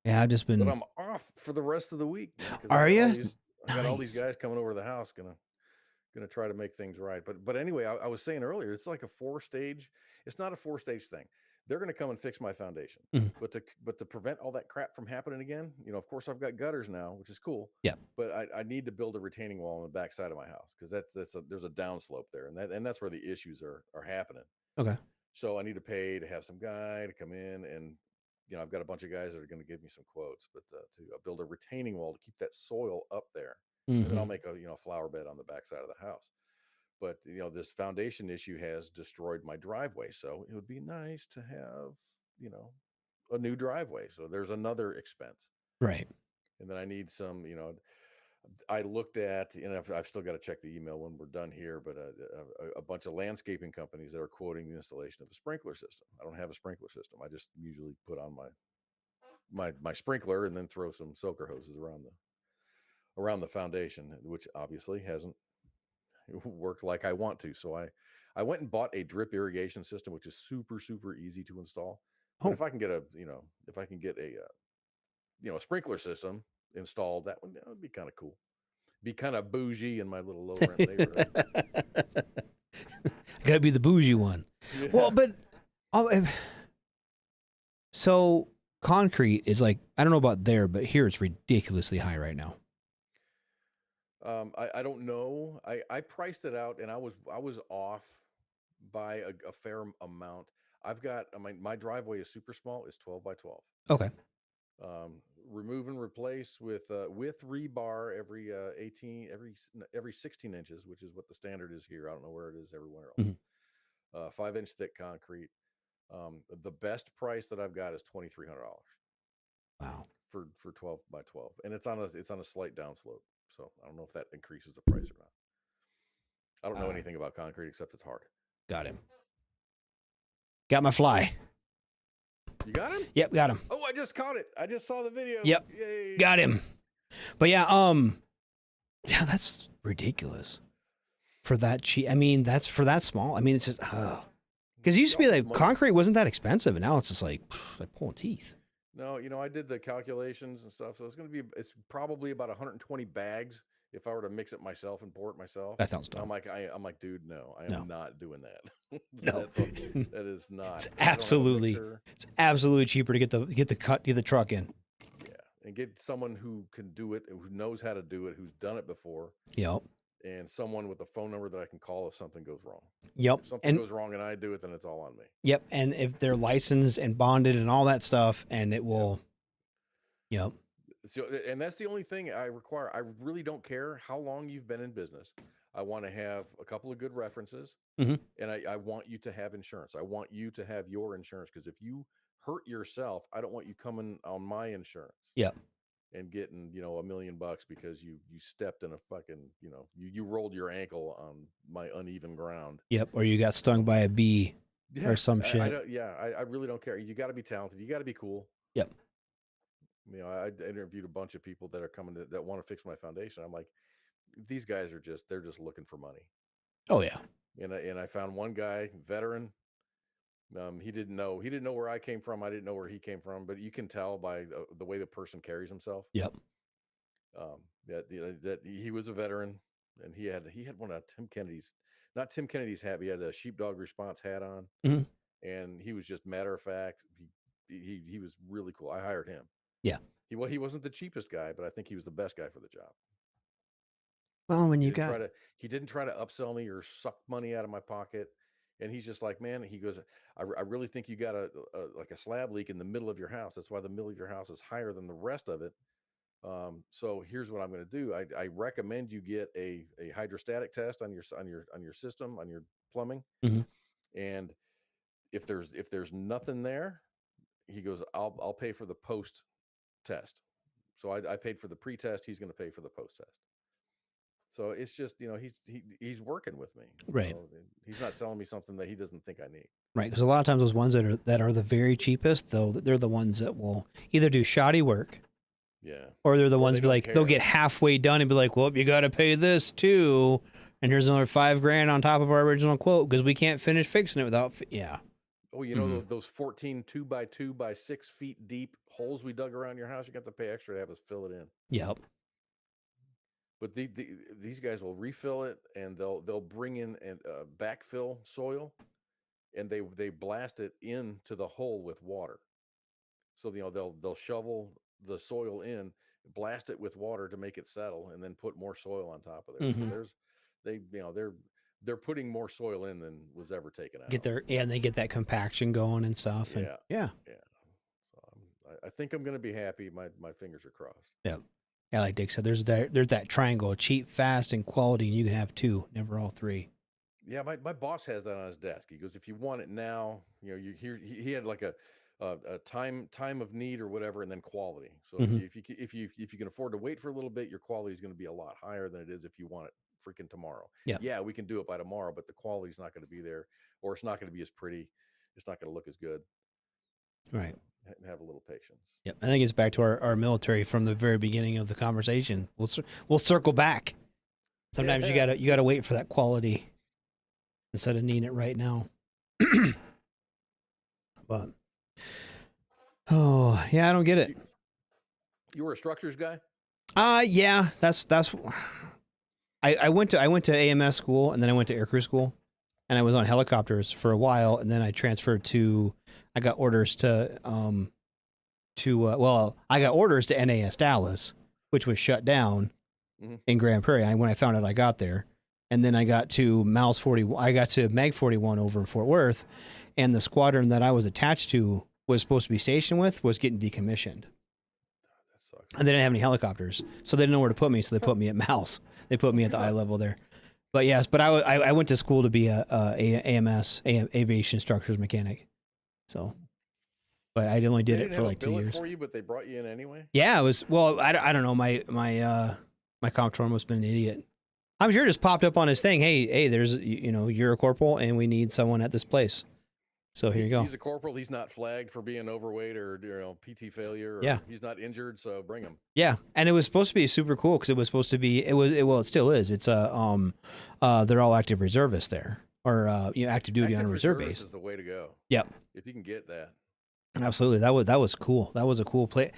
Yeah, I've just been. But I'm off for the rest of the week. Are you? I got all these guys coming over to the house, gonna try to make things right. But anyway, I was saying earlier, it's like a 4-stage. It's not a 4-stage thing. They're going to come and fix my foundation, but to prevent all that crap from happening again, of course I've got gutters now, which is cool. Yeah. But I need to build a retaining wall on the back side of my house because there's a downslope there, and that's where the issues are happening. Okay. So I need to pay to have some guy to come in, and I've got a bunch of guys that are going to give me some quotes, but to build a retaining wall to keep that soil up there, and then I'll make a flower bed on the back side of the house. But this foundation issue has destroyed my driveway, so it would be nice to have a new driveway. So there's another expense, right? And then I need some. I looked at, I've still got to check the email when we're done here, but a bunch of landscaping companies that are quoting the installation of a sprinkler system. I don't have a sprinkler system. I just usually put on my sprinkler and then throw some soaker hoses around around the foundation, which obviously hasn't worked like I want to. So I went and bought a drip irrigation system, which is super, super easy to install. But Oh. if I can get a, a sprinkler system installed, that would be kind of cool. Be kind of bougie in my little low rent neighborhood. Got to be the bougie one. Yeah. Well, but so concrete is like, I don't know about there, but here it's ridiculously high right now. I don't know. I priced it out, and I was off by a fair amount. I've got my driveway is super small. It's 12 by 12. Okay. Remove and replace with rebar every 16 inches, which is what the standard is here. I don't know where it is everywhere else. 5-inch thick concrete. The best price that I've got is $2,300. Wow. For 12 by 12, and it's on a slight downslope. So I don't know if that increases the price or not. I don't know anything about concrete except it's hard. Got him. Got my fly. You got him? Yep, got him. Oh, I just caught it. I just saw the video. Yep. Yay. Got him. But yeah, that's ridiculous. For that cheap. I mean, that's for that small. I mean, it's just because it used to be like concrete wasn't that expensive, and now it's just like pulling teeth. No, I did the calculations and stuff, so it's probably about 120 bags if I were to mix it myself and pour it myself. That sounds dumb. I'm like, dude, no, I am not doing that. No, that is not. It's absolutely cheaper to get the truck in. Yeah, and get someone who can do it, who knows how to do it, who's done it before. Yep. And someone with a phone number that I can call if something goes wrong. Yep. If something goes wrong and I do it, then it's all on me. Yep. And if they're licensed and bonded and all that stuff, and it will. Yep. So, and that's the only thing I require. I really don't care how long you've been in business. I want to have a couple of good references, and I want you to have insurance. I want you to have your insurance, because if you hurt yourself, I don't want you coming on my insurance. Yep. And getting, $1 million because you stepped in a fucking, you rolled your ankle on my uneven ground. Yep. Or you got stung by a bee or some shit. I really don't care. You got to be talented. You got to be cool. Yep. I interviewed a bunch of people that are coming that want to fix my foundation. I'm like, these guys they're just looking for money. Oh yeah. And I found one guy, veteran. He didn't know where I came from. I didn't know where he came from, but you can tell by the way the person carries himself. Yep. That he was a veteran, and he had one of not Tim Kennedy's hat. But he had a sheepdog response hat on, and he was just matter of fact. He was really cool. I hired him. Yeah. He wasn't the cheapest guy, but I think he was the best guy for the job. Well, when he didn't try to upsell me or suck money out of my pocket. And he's just like, man, he goes, I really think you got a slab leak in the middle of your house. That's why the middle of your house is higher than the rest of it. So here's what I'm going to do. I recommend you get a hydrostatic test on your system, on your plumbing. And if there's nothing there, he goes, I'll pay for the post test. So I paid for the pre-test. He's going to pay for the post test. So it's just, he's working with me. Right. So he's not selling me something that he doesn't think I need. Right. Because a lot of times those ones that are the very cheapest, they're the ones that will either do shoddy work. Yeah. Or they're the ones be like, they'll get halfway done and be like, well, you got to pay this too. And here's another $5,000 on top of our original quote because we can't finish fixing it without. Yeah. Oh, those 14 2x2 by 6 feet deep holes we dug around your house, you got to pay extra to have us fill it in. Yep. But these guys will refill it, and they'll bring in and backfill soil, and they blast it into the hole with water. So they'll shovel the soil in, blast it with water to make it settle, and then put more soil on top of it. So they're putting more soil in than was ever taken out. And they get that compaction going and stuff. And yeah. So I think I'm going to be happy. My fingers are crossed. Yeah. Yeah, like Dick said, there's that triangle: cheap, fast, and quality, and you can have two, never all three. Yeah, my boss has that on his desk. He goes, if you want it now, he had like a time of need or whatever, and then quality. So if you can afford to wait for a little bit, your quality is going to be a lot higher than it is if you want it freaking tomorrow. Yeah, we can do it by tomorrow, but the quality is not going to be there, or it's not going to be as pretty. It's not going to look as good. Right. have a little patience. Yep. I think it's back to our military from the very beginning of the conversation. We'll circle back. Sometimes you gotta wait for that quality instead of needing it right now. But oh yeah, I don't get it. You were a structures guy? Yeah, that's I went to AMS school, and then I went to aircrew school, and I was on helicopters for a while, and then I transferred to I got orders to NAS Dallas, which was shut down in Grand Prairie when I found out I got there. And then I got to MALS 41. I got to MAG 41 over in Fort Worth, and the squadron that I was attached to was supposed to be stationed with was getting decommissioned. And they didn't have any helicopters, so they didn't know where to put me, so they put me at MALS. They put me at the eye level there. But yes, but I went to school to be a aviation structures mechanic. So, but I only did it for like 2 years. For you, but they brought you in anyway. Yeah, it was. Well, I don't know. My comptroller must have been an idiot. I'm sure it just popped up on his thing. Hey, there's you're a corporal and we need someone at this place. So here you go. He's a corporal. He's not flagged for being overweight or PT failure. Or yeah. He's not injured, so bring him. Yeah, and it was supposed to be super cool because it was supposed to be. It still is. It's they're all active reservists there, or active duty on a reserve base. Is the way to go. Yep. If you can get that. Absolutely, that was cool. That was a cool play.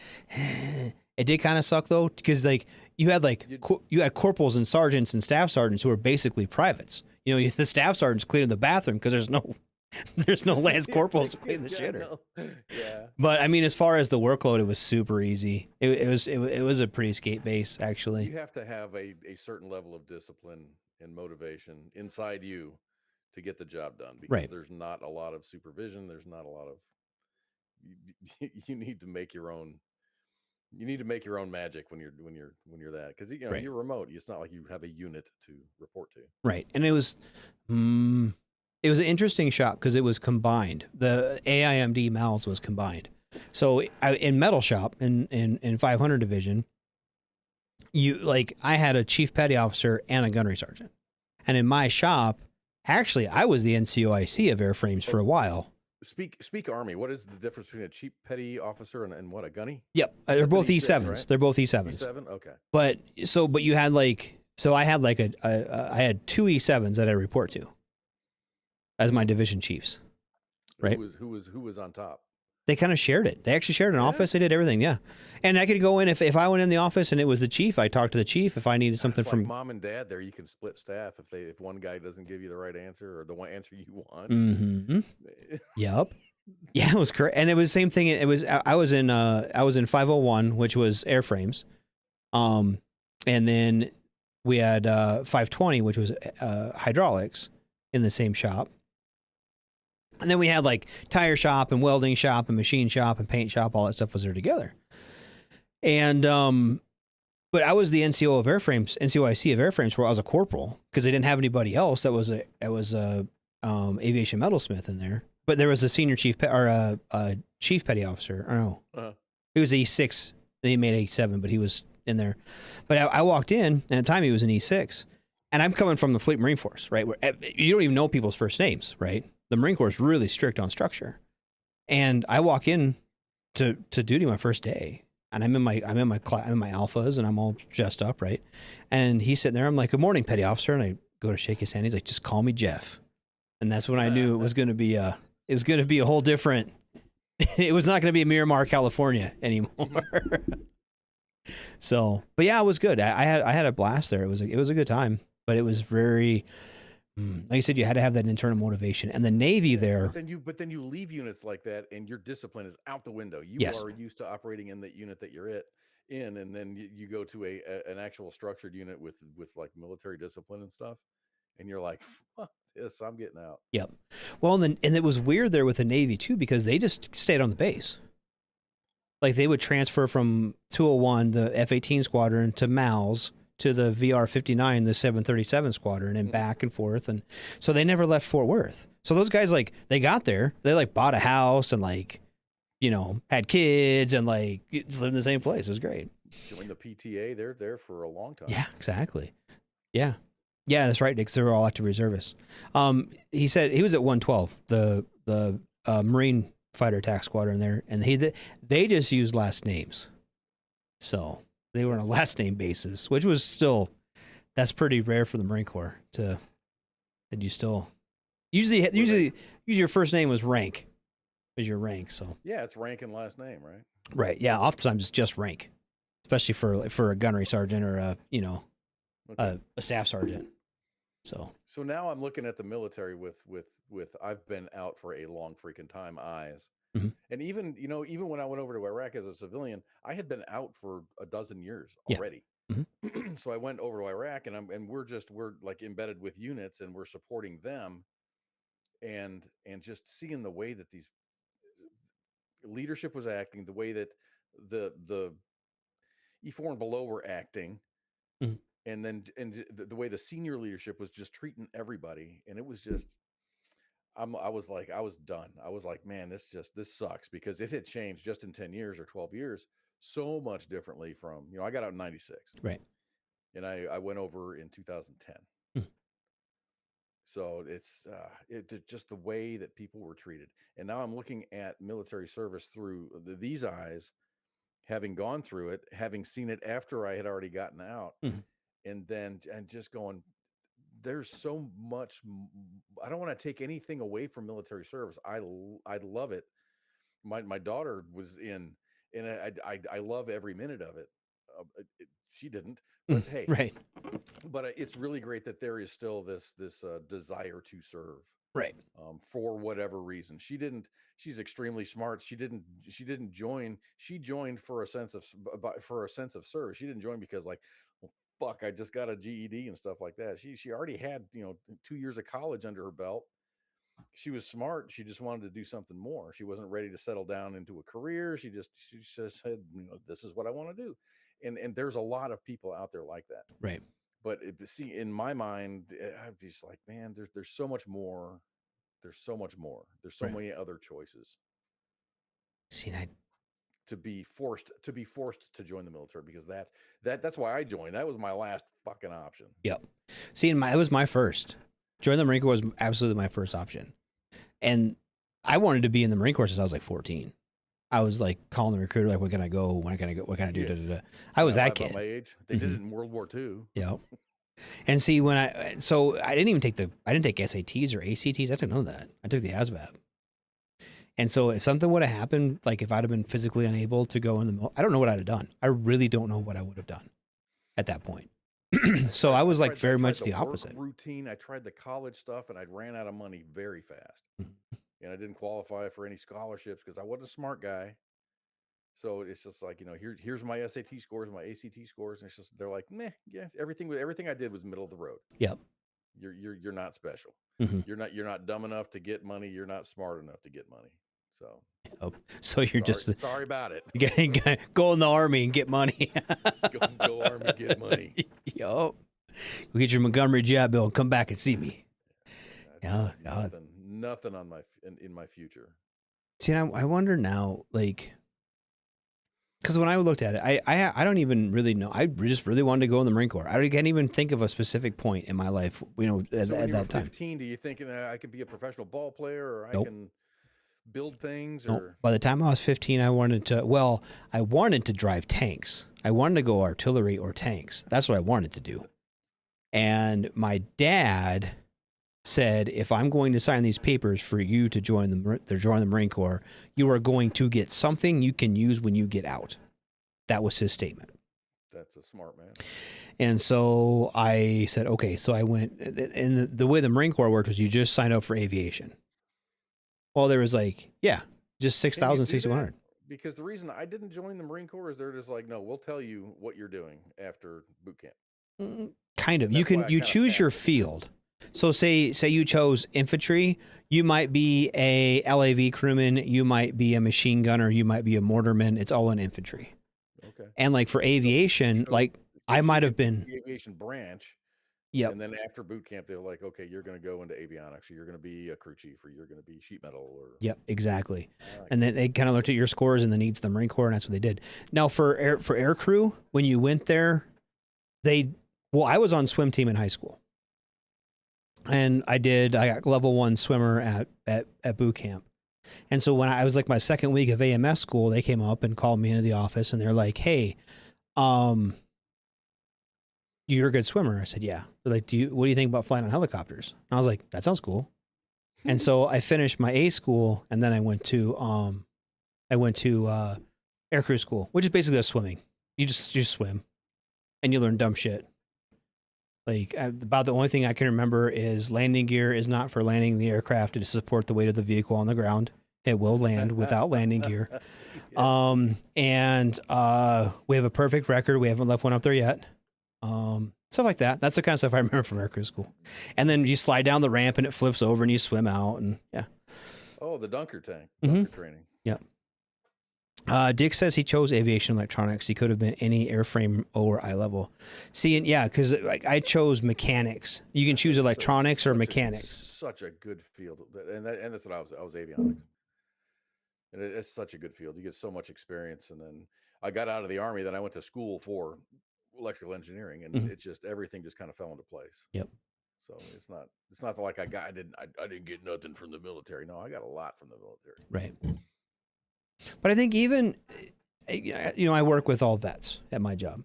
It did kind of suck though, because like you had corporals and sergeants and staff sergeants who were basically privates. The staff sergeants cleaning the bathroom because there's no Lance corporals to clean the shitter. Yeah. But I mean, as far as the workload, it was super easy. It was a pretty skate base actually. You have to have a certain level of discipline and motivation inside you to get the job done, because there's not a lot of supervision. There's not a lot of you need to make your own. You need to make your own magic when you're that, because you're remote. It's not like you have a unit to report to. Right, and it was an interesting shop because it was combined. The AIMD MALS was combined. So in metal shop in 500 division, I had a chief petty officer and a gunnery sergeant, and in my shop, actually I was the NCOIC of airframes for a while. Speak Army. What is the difference between a chief petty officer and what, a gunny? Yep, they're both E7s. Right? They're both E7s. E7, okay. But you had I had two E7s that I report to as my division chiefs. Right. Who was on top? They kind of shared it. They actually shared an office. They did everything. Yeah. And I could go in if I went in the office and it was the chief, I talked to the chief. If I needed something from mom and dad there, you can split staff if one guy doesn't give you the right answer or the one answer you want. Mm-hmm. Yep. Yeah, it was correct. And it was the same thing. I was in 501, which was airframes. And then we had 520, which was hydraulics in the same shop. And then we had tire shop and welding shop and machine shop and paint shop. All that stuff was there together. And, but I was the NCO of airframes, NCOIC of airframes, where I was a corporal because they didn't have anybody else that was a aviation metalsmith in there. But there was a senior chief a chief petty officer. I don't know. He was E6. Then he made E7, but he was in there. But I walked in, and at the time he was an E6. And I'm coming from the Fleet Marine Force, right? Where you don't even know people's first names, right? The Marine Corps is really strict on structure. And I walk in to duty my first day, and I'm in my alphas, and I'm all dressed up, right? And he's sitting there. I'm like, "Good morning, petty officer," and I go to shake his hand. He's like, "Just call me Jeff." And that's when I knew it was going to be a whole different. It was not going to be Miramar, California anymore. So, but yeah, it was good. I had a blast there. It was a good time, but it was very. Like you said, you had to have that internal motivation, and the Navy there. But then you leave units like that, and your discipline is out the window. You are used to operating in that unit that you're in, and then you go to an actual structured unit with military discipline and stuff, and you're like, "Fuck this, I'm getting out." Yep. Well, and it was weird there with the Navy too, because they just stayed on the base. Like they would transfer from 201, the F-18 squadron, to MALS, to the VR-59, the 737 squadron, and back and forth. And so they never left Fort Worth. So those guys, they got there, they bought a house and had kids and lived in the same place. It was great. Joined the PTA. They're there for a long time. Yeah, exactly. Yeah. Yeah, that's right, because they were all active reservists. He said he was at 112, the Marine fighter attack squadron there, and they just used last names, so they were on a last name basis, which was still that's pretty rare for the Marine Corps to. That you still usually your first name was rank, was your rank. So yeah, it's rank and last name, right? Right. Yeah. Oftentimes it's just rank, especially for a gunnery sergeant or a staff sergeant. So now I'm looking at the military with I've been out for a long freaking time eyes. Mm-hmm. And even when I went over to Iraq as a civilian, I had been out for a dozen years already. Mm-hmm. So I went over to Iraq and we're like embedded with units and we're supporting them and just seeing the way that these leadership was acting, the way that the E4 and below were acting. Mm-hmm. And the way the senior leadership was just treating everybody. And it was just, I was done. I was like, man, this sucks, because it had changed just in 10 years or 12 years so much differently from, I got out in 96. Right. And I went over in 2010. Mm-hmm. So it's just the way that people were treated. And now I'm looking at military service through these eyes, having gone through it, having seen it after I had already gotten out. Mm-hmm. And just going, there's so much. I don't want to take anything away from military service. I love it. My daughter was in, and I love every minute of it. She didn't, but hey, right. But it's really great that there is still this desire to serve, right? For whatever reason, she's extremely smart. She didn't join. She joined for a sense of service. She didn't join because like, fuck, I just got a GED and stuff like that. She already had 2 years of college under her belt. She was smart. She just wanted to do something more. She wasn't ready to settle down into a career. She just said, this is what I want to do. And there's a lot of people out there like that. Right. But in my mind, I'm just like, man, there's so much more. There's so much more. There's so many other choices. To be forced to join the military, because that's why I joined. That was my last fucking option. Yep. See, it was my first. Joining the Marine Corps was absolutely my first option. And I wanted to be in the Marine Corps since I was like 14. I was like calling the recruiter, like, when can I go? When can I go? What can I do? Yeah. Da, da, da. I was that kid. My age. They did it in World War II. Yep. And see, I didn't take SATs or ACTs. I didn't know that. I took the ASVAB. And so if something would have happened, like if I'd have been physically unable to go in the middle, I don't know what I'd have done. I really don't know what I would have done at that point. So I was like very much the opposite. Routine. I tried the college stuff and I ran out of money very fast. And I didn't qualify for any scholarships because I wasn't a smart guy. So it's just like, here's my SAT scores, my ACT scores. And it's just, they're like, meh, yeah, everything I did was middle of the road. Yep. You're not special. Mm-hmm. You're not dumb enough to get money. You're not smart enough to get money. So you're sorry about it. Go in the Army and get money. go Army and get money. Yo, go get your Montgomery job bill and come back and see me. Yeah, nothing on in my future. See, I wonder now, like, because when I looked at it, I don't even really know. I just really wanted to go in the Marine Corps. I can't even think of a specific point in my life, at that time. 15, do you think I could be a professional ball player, or Nope. I can build things? Nope. Or By the time I was 15, I wanted to drive tanks. I wanted to go artillery or tanks. That's what I wanted to do. And my dad said, if I'm going to sign these papers for you to join the Marine Corps, you are going to get something you can use when you get out. That was his statement. That's a smart man. And so I said, okay. So I went, and the way the Marine Corps worked was you just signed up for aviation. Well, there was like, just 6,000, 6,100. Because the reason I didn't join the Marine Corps is they're just like, no, we'll tell you what you're doing after boot camp. Kind of. You choose your field. So say you chose infantry, you might be a LAV crewman, you might be a machine gunner, you might be a mortarman. It's all in infantry. Okay. And like for aviation, like I might have been the aviation branch. Yep. And then after boot camp, they're like, okay, you're going to go into avionics, or you're going to be a crew chief, or you're going to be sheet metal, or. Yep, exactly. And then they kind of looked at your scores and the needs of the Marine Corps, and that's what they did. Now for air crew, when you went there, I was on swim team in high school. And I got level 1 swimmer at boot camp. And so when I was like my second week of AMS school, they came up and called me into the office and they're like, "Hey, you're a good swimmer." I said, "Yeah." They're like, what do you think about flying on helicopters? And I was like, "That sounds cool." And so I finished my A school and then I went to aircrew school, which is basically just swimming. You just swim and you learn dumb shit. Like about the only thing I can remember is landing gear is not for landing the aircraft to support the weight of the vehicle on the ground. It will land without landing gear. And we have a perfect record. We haven't left one up there yet. Stuff like that. That's the kind of stuff I remember from aircrew school. And then you slide down the ramp and it flips over and you swim out and yeah. Oh, the dunker tank. Dunker training. Yep. Dick says he chose aviation electronics. He could have been any airframe or eye level. See, and yeah, because like I chose mechanics. You can choose electronics or mechanics. Such a good field, and that's what I was avionics, and it's such a good field. You get so much experience, and then I got out of the Army. Then I went to school for electrical engineering, and it just everything just kind of fell into place. Yep. So it's not like I didn't get nothing from the military. No, I got a lot from the military. Right. But I think even, I work with all vets at my job.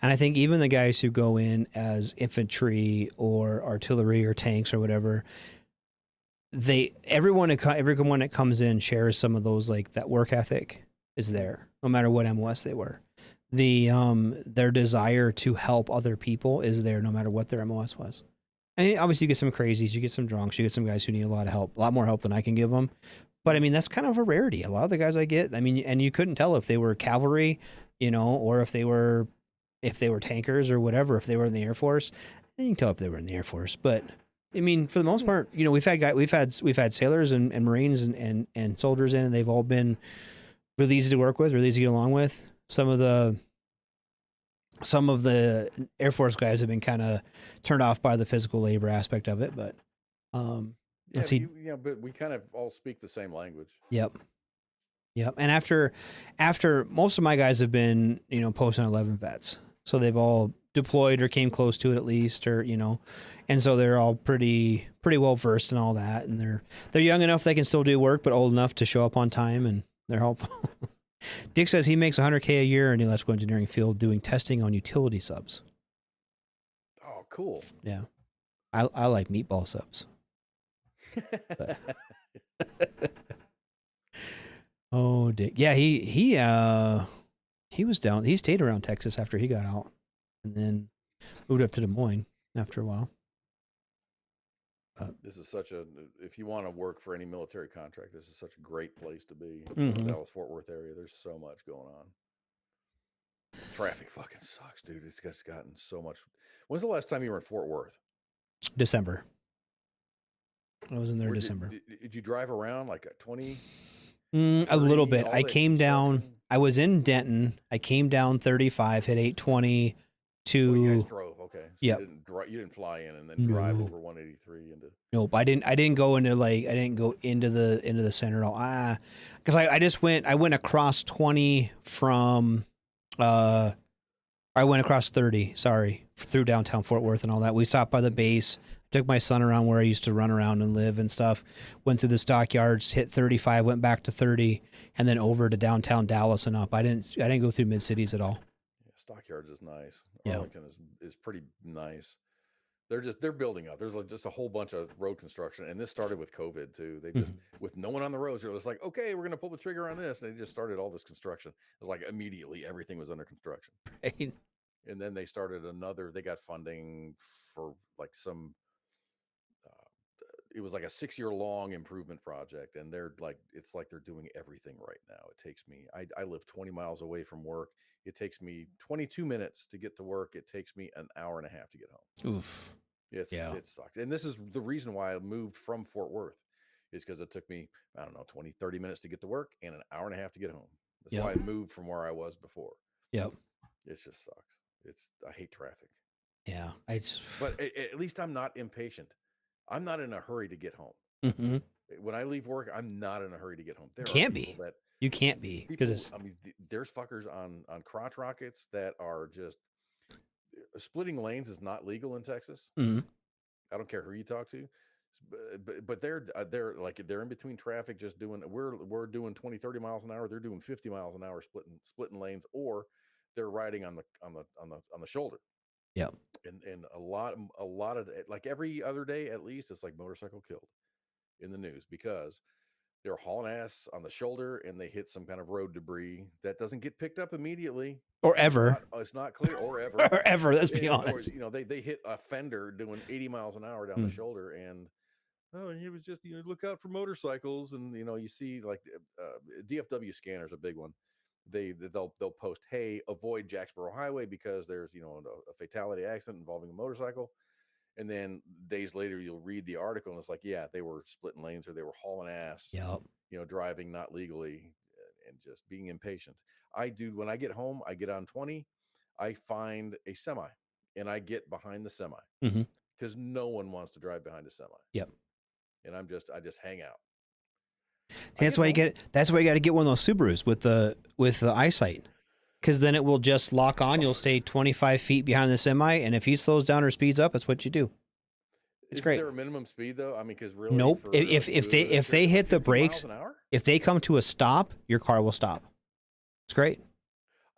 And I think even the guys who go in as infantry or artillery or tanks or whatever, everyone that comes in shares some of those, like that work ethic is there, no matter what MOS they were. Their desire to help other people is there no matter what their MOS was. And obviously you get some crazies, you get some drunks, you get some guys who need a lot of help, a lot more help than I can give them. But I mean, that's kind of a rarity. A lot of the guys I get, I mean, and you couldn't tell if they were cavalry, or if they were tankers or whatever, if they were in the Air Force. You can tell if they were in the Air Force. But I mean, for the most part, we've had sailors and Marines and soldiers in, and they've all been really easy to work with, really easy to get along with. Some of the Air Force guys have been kind of turned off by the physical labor aspect of it, but but we kind of all speak the same language. Yep. And after most of my guys have been, post 9/11 vets, so they've all deployed or came close to it at least, or and so they're all pretty well versed in all that, and they're young enough they can still do work, but old enough to show up on time, and they're helpful. Dick says he makes $100K a year in the electrical engineering field doing testing on utility subs. Oh, cool. Yeah, I like meatball subs. Oh, Dick. Yeah, he was down. He stayed around Texas after he got out, and then moved up to Des Moines after a while. This is if you want to work for any military contract, this is such a great place to be. The Dallas-Fort Worth area, there's so much going on. Traffic fucking sucks, dude. It's just gotten so much. When's the last time you were in Fort Worth? December. I was in there in December. Did you drive around like a 20? A little bit. I came down. I was in Denton. I came down 35, hit 820 to. Oh, you guys drove, okay. So yeah. You didn't fly in and then drive over 183 into. Nope, I didn't go into the center at all. Because I went across 20 from. I went across 30. Sorry, through downtown Fort Worth and all that. We stopped by the base. Took my son around where I used to run around and live and stuff. Went through the stockyards, hit 35, went back to 30, and then over to downtown Dallas and up. I didn't go through mid cities at all. Yeah, stockyards is nice. Yeah. Arlington is pretty nice. They're building up. There's just a whole bunch of road construction, and this started with COVID too. They just with no one on the roads. It was like, okay, we're gonna pull the trigger on this, and they just started all this construction. It was like immediately everything was under construction. Right. And then they started another. They got funding for like some. It was like a 6-year-long improvement project, and it's like they're doing everything right now. It takes me. I live 20 miles away from work. It takes me 22 minutes to get to work. It takes me an hour and a half to get home. Oof. It sucks. And this is the reason why I moved from Fort Worth, is because it took me, 20, 30 minutes to get to work and an hour and a half to get home. That's why I moved from where I was before. Yep. It just sucks. I hate traffic. Yeah. But at least I'm not impatient. I'm not in a hurry to get home. Mm-hmm. When I leave work, I'm not in a hurry to get home. You can't be. You can't be because there's fuckers on crotch rockets that are just splitting lanes is not legal in Texas. Mm-hmm. I don't care who you talk to. But they're in between traffic, just doing. We're doing 20, 30 miles an hour. They're doing 50 miles an hour, splitting lanes, or they're riding on the shoulder. Yep. And a lot of, like, every other day at least, it's like motorcycle killed in the news because they're hauling ass on the shoulder and they hit some kind of road debris that doesn't get picked up immediately Or ever. It's not clear, or ever. Or ever, let's be honest. Or, they hit a fender doing 80 miles an hour down the shoulder, and he was just, look out for motorcycles, and you see, like, DFW Scanner's a big one. They'll post, hey, avoid Jacksboro Highway because there's a fatality accident involving a motorcycle, and then days later you'll read the article and it's like, yeah, they were splitting lanes or they were hauling ass. Yep. Driving not legally and just being impatient. When I get home, I get on 20, I find a semi and I get behind the semi because no one wants to drive behind a semi. Yep. And I just hang out. That's why you got to get one of those Subarus with the eyesight, because then it will just lock on. You'll stay 25 feet behind the semi, and if he slows down or speeds up, that's what you do. It's great. Is there a minimum speed though? I mean, because really, nope. If they hit the brakes, if they come to a stop, your car will stop. It's great.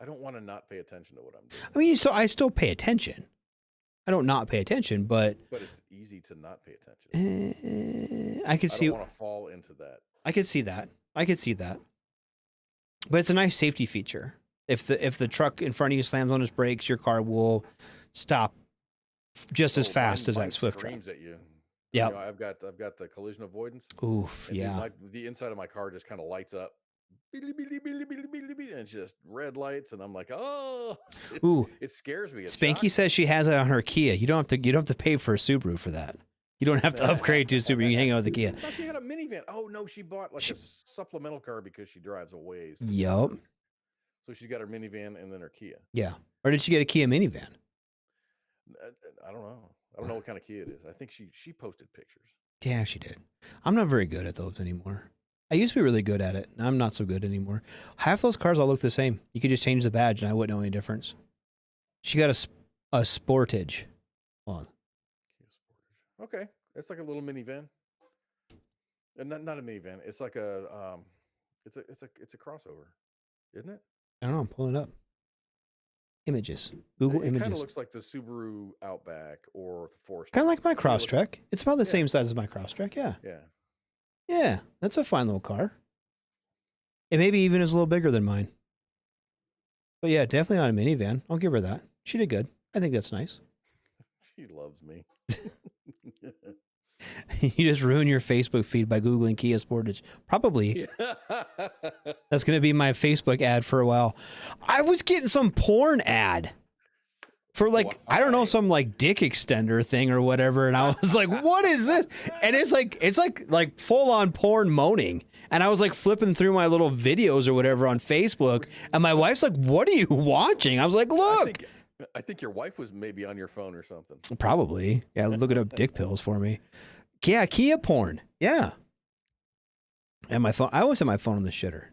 I don't want to not pay attention to what I'm doing. I mean, I still pay attention. I don't not pay attention, but it's easy to not pay attention. I could see. I don't want to fall into that. I could see that. But it's a nice safety feature. If the truck in front of you slams on its brakes, your car will stop just as fast as that Swift truck. Screams at you. Yeah. I've got the collision avoidance. Oof. And yeah. The inside of my car just kind of lights up. And it's just red lights, and I'm like, oh. It scares me. Spanky says she has it on her Kia. You don't have to pay for a Subaru for that. You don't have to upgrade to a Subaru. You can hang out with the Kia. I thought she had a minivan. Oh no, she bought a supplemental car because she drives a ways. Yep. So she's got her minivan and then her Kia. Yeah. Or did she get a Kia minivan? I don't know. I don't know what kind of Kia it is. I think she posted pictures. Yeah, she did. I'm not very good at those anymore. I used to be really good at it. I'm not so good anymore. Half those cars all look the same. You could just change the badge and I wouldn't know any difference. She got a Sportage. Hold on. Okay, it's like a little minivan, and not a minivan. It's like it's a crossover, isn't it? I don't know. I'm pulling it up. Images. Google It Images. kind of looks like the Subaru Outback or the Forester. Kind of like my Crosstrek. It's about the same size as my Crosstrek. Yeah. Yeah. Yeah, that's a fine little car. It maybe even is a little bigger than mine. But yeah, definitely not a minivan. I'll give her that. She did good. I think that's nice. She loves me. You just ruin your Facebook feed by Googling Kia Sportage. Probably. That's going to be my Facebook ad for a while. I was getting some porn ad for I don't know, some like dick extender thing or whatever. And I was like, what is this? And it's like full on porn moaning. And I was like flipping through my little videos or whatever on Facebook. And my wife's like, what are you watching? I was like, look. I think your wife was maybe on your phone or something. Probably. Yeah, looking up dick pills for me. Yeah, Kia porn. Yeah. And my phone, I always have my phone on the shitter.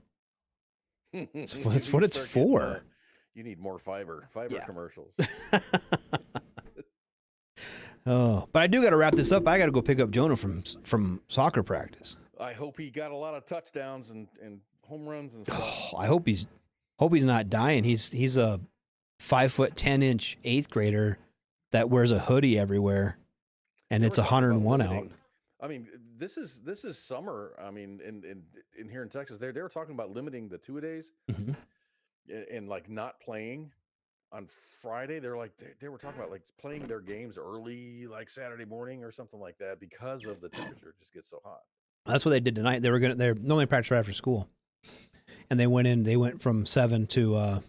That's what it's for. You need more fiber commercials. Oh, but I do got to wrap this up. I got to go pick up Jonah from soccer practice. I hope he got a lot of touchdowns and home runs and stuff. Oh, I hope he's not dying. He's a 5'10" 8th grader that wears a hoodie everywhere, and it's 101 out. I mean, this is summer. I mean, in here in Texas, they were talking about limiting the 2-a-days and like not playing on Friday. They were talking about like playing their games early, like Saturday morning or something like that, because of the temperature just gets so hot. That's what they did tonight. They're normally practice right after school, and they went from 7 to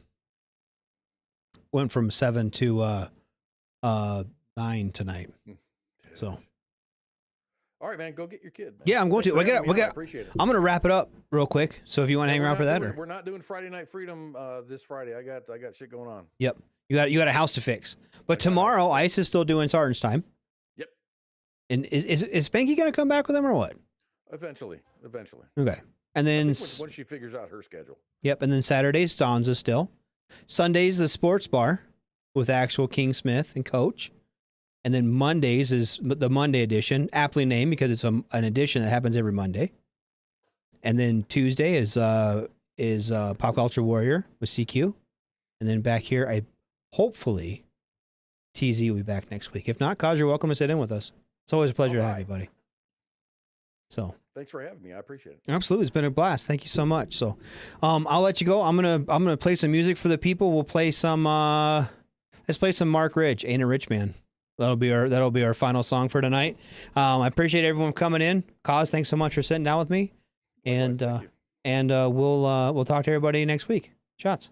9 tonight. So. All right, man, go get your kid. Man. Yeah, I'm going to. I appreciate it. I'm going to wrap it up real quick. So if you want to hang around for that, we're not doing Friday Night Freedom this Friday. I got shit going on. Yep, you got a house to fix. But tomorrow, Ice is still doing Sergeant's time. Yep. And is Spanky going to come back with them or what? Eventually. Okay. And then once she figures out her schedule. Yep. And then Saturdays, Donza still. Sundays, the sports bar with actual King Smith and Coach. And then Mondays is the Monday edition, aptly named because it's an edition that happens every Monday. And then Tuesday is Pop Culture Warrior with CQ. And then back here, hopefully TZ will be back next week. If not, Cause, you're welcome to sit in with us. It's always a pleasure to have you, buddy. So thanks for having me. I appreciate it. Absolutely, it's been a blast. Thank you so much. So, I'll let you go. I'm gonna play some music for the people. We'll play some. Let's play some Mark Ridge, Ain't a Rich Man. That'll be our final song for tonight. I appreciate everyone coming in. Cause, thanks so much for sitting down with me, and we'll talk to everybody next week. Shots.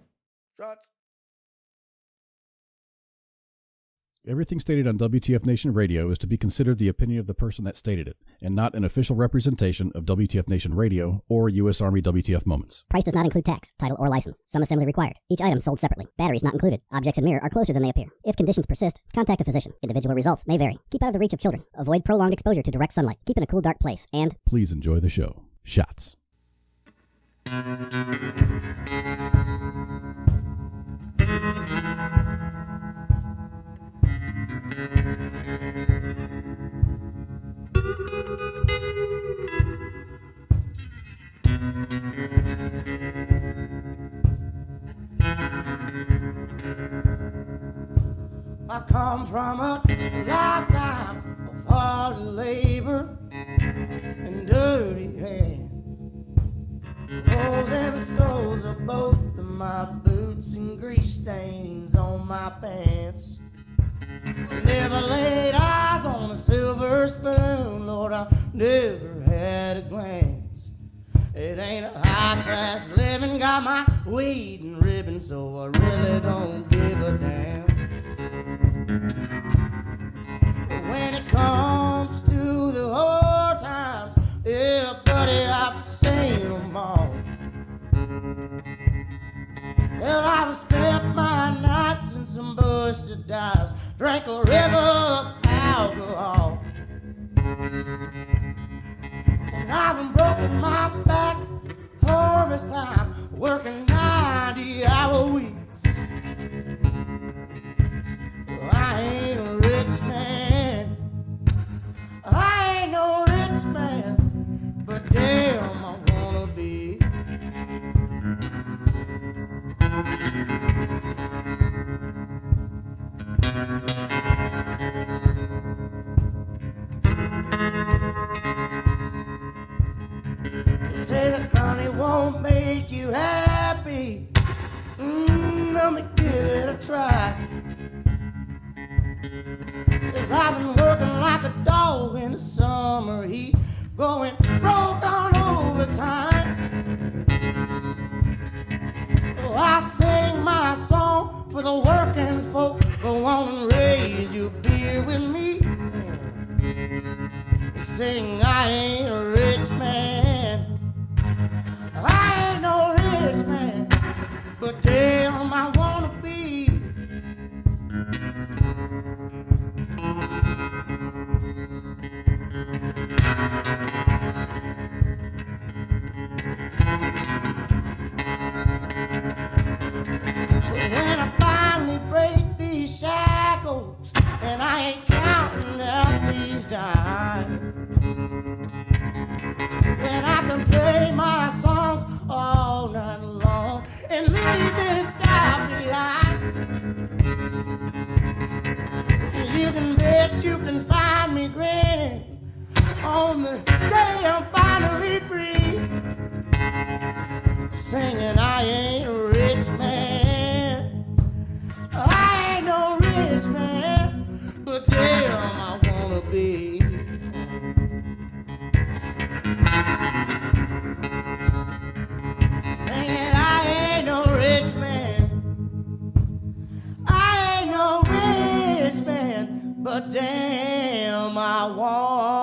Everything stated on WTF Nation Radio is to be considered the opinion of the person that stated it, and not an official representation of WTF Nation Radio or U.S. Army WTF Moments. Price does not include tax, title, or license. Some assembly required. Each item sold separately. Batteries not included. Objects in mirror are closer than they appear. If conditions persist, contact a physician. Individual results may vary. Keep out of the reach of children. Avoid prolonged exposure to direct sunlight. Keep in a cool, dark place. And please enjoy the show. Shots. I come from a lifetime of hard labor and dirty hands. Holes in the soles of both of my boots and grease stains on my pants. I never laid eyes on a silver spoon, Lord, I never had a glance. It ain't a high-class living, got my weed and ribbon, so I really don't give a damn. But when it comes to the hard times, yeah, buddy, I've seen them all. Well, I've spent my nights in some busted dives, drank a river of alcohol. And I've broken my back harvest time, working 90-hour weeks. Well, I ain't a rich man, I ain't no rich man, but damn, I wanna be. They say that money won't make you happy. Let me give it a try. 'Cause I've been working like a dog in the summer heat, going broke on overtime. Oh, I sing my song for the working folk. Go on and raise your beer with me. Sing, I ain't a rich man, I ain't no rich man, but damn, I wanna be. But when I finally break these shackles and I ain't counting out these dimes, when I can play my songs all night long and leave this job behind, you can bet you can find me grinning on the day I'm finally free, singing I ain't a rich man, I ain't no rich man, but damn I wanna be. Singing I ain't no rich man, I ain't no rich man, but damn I want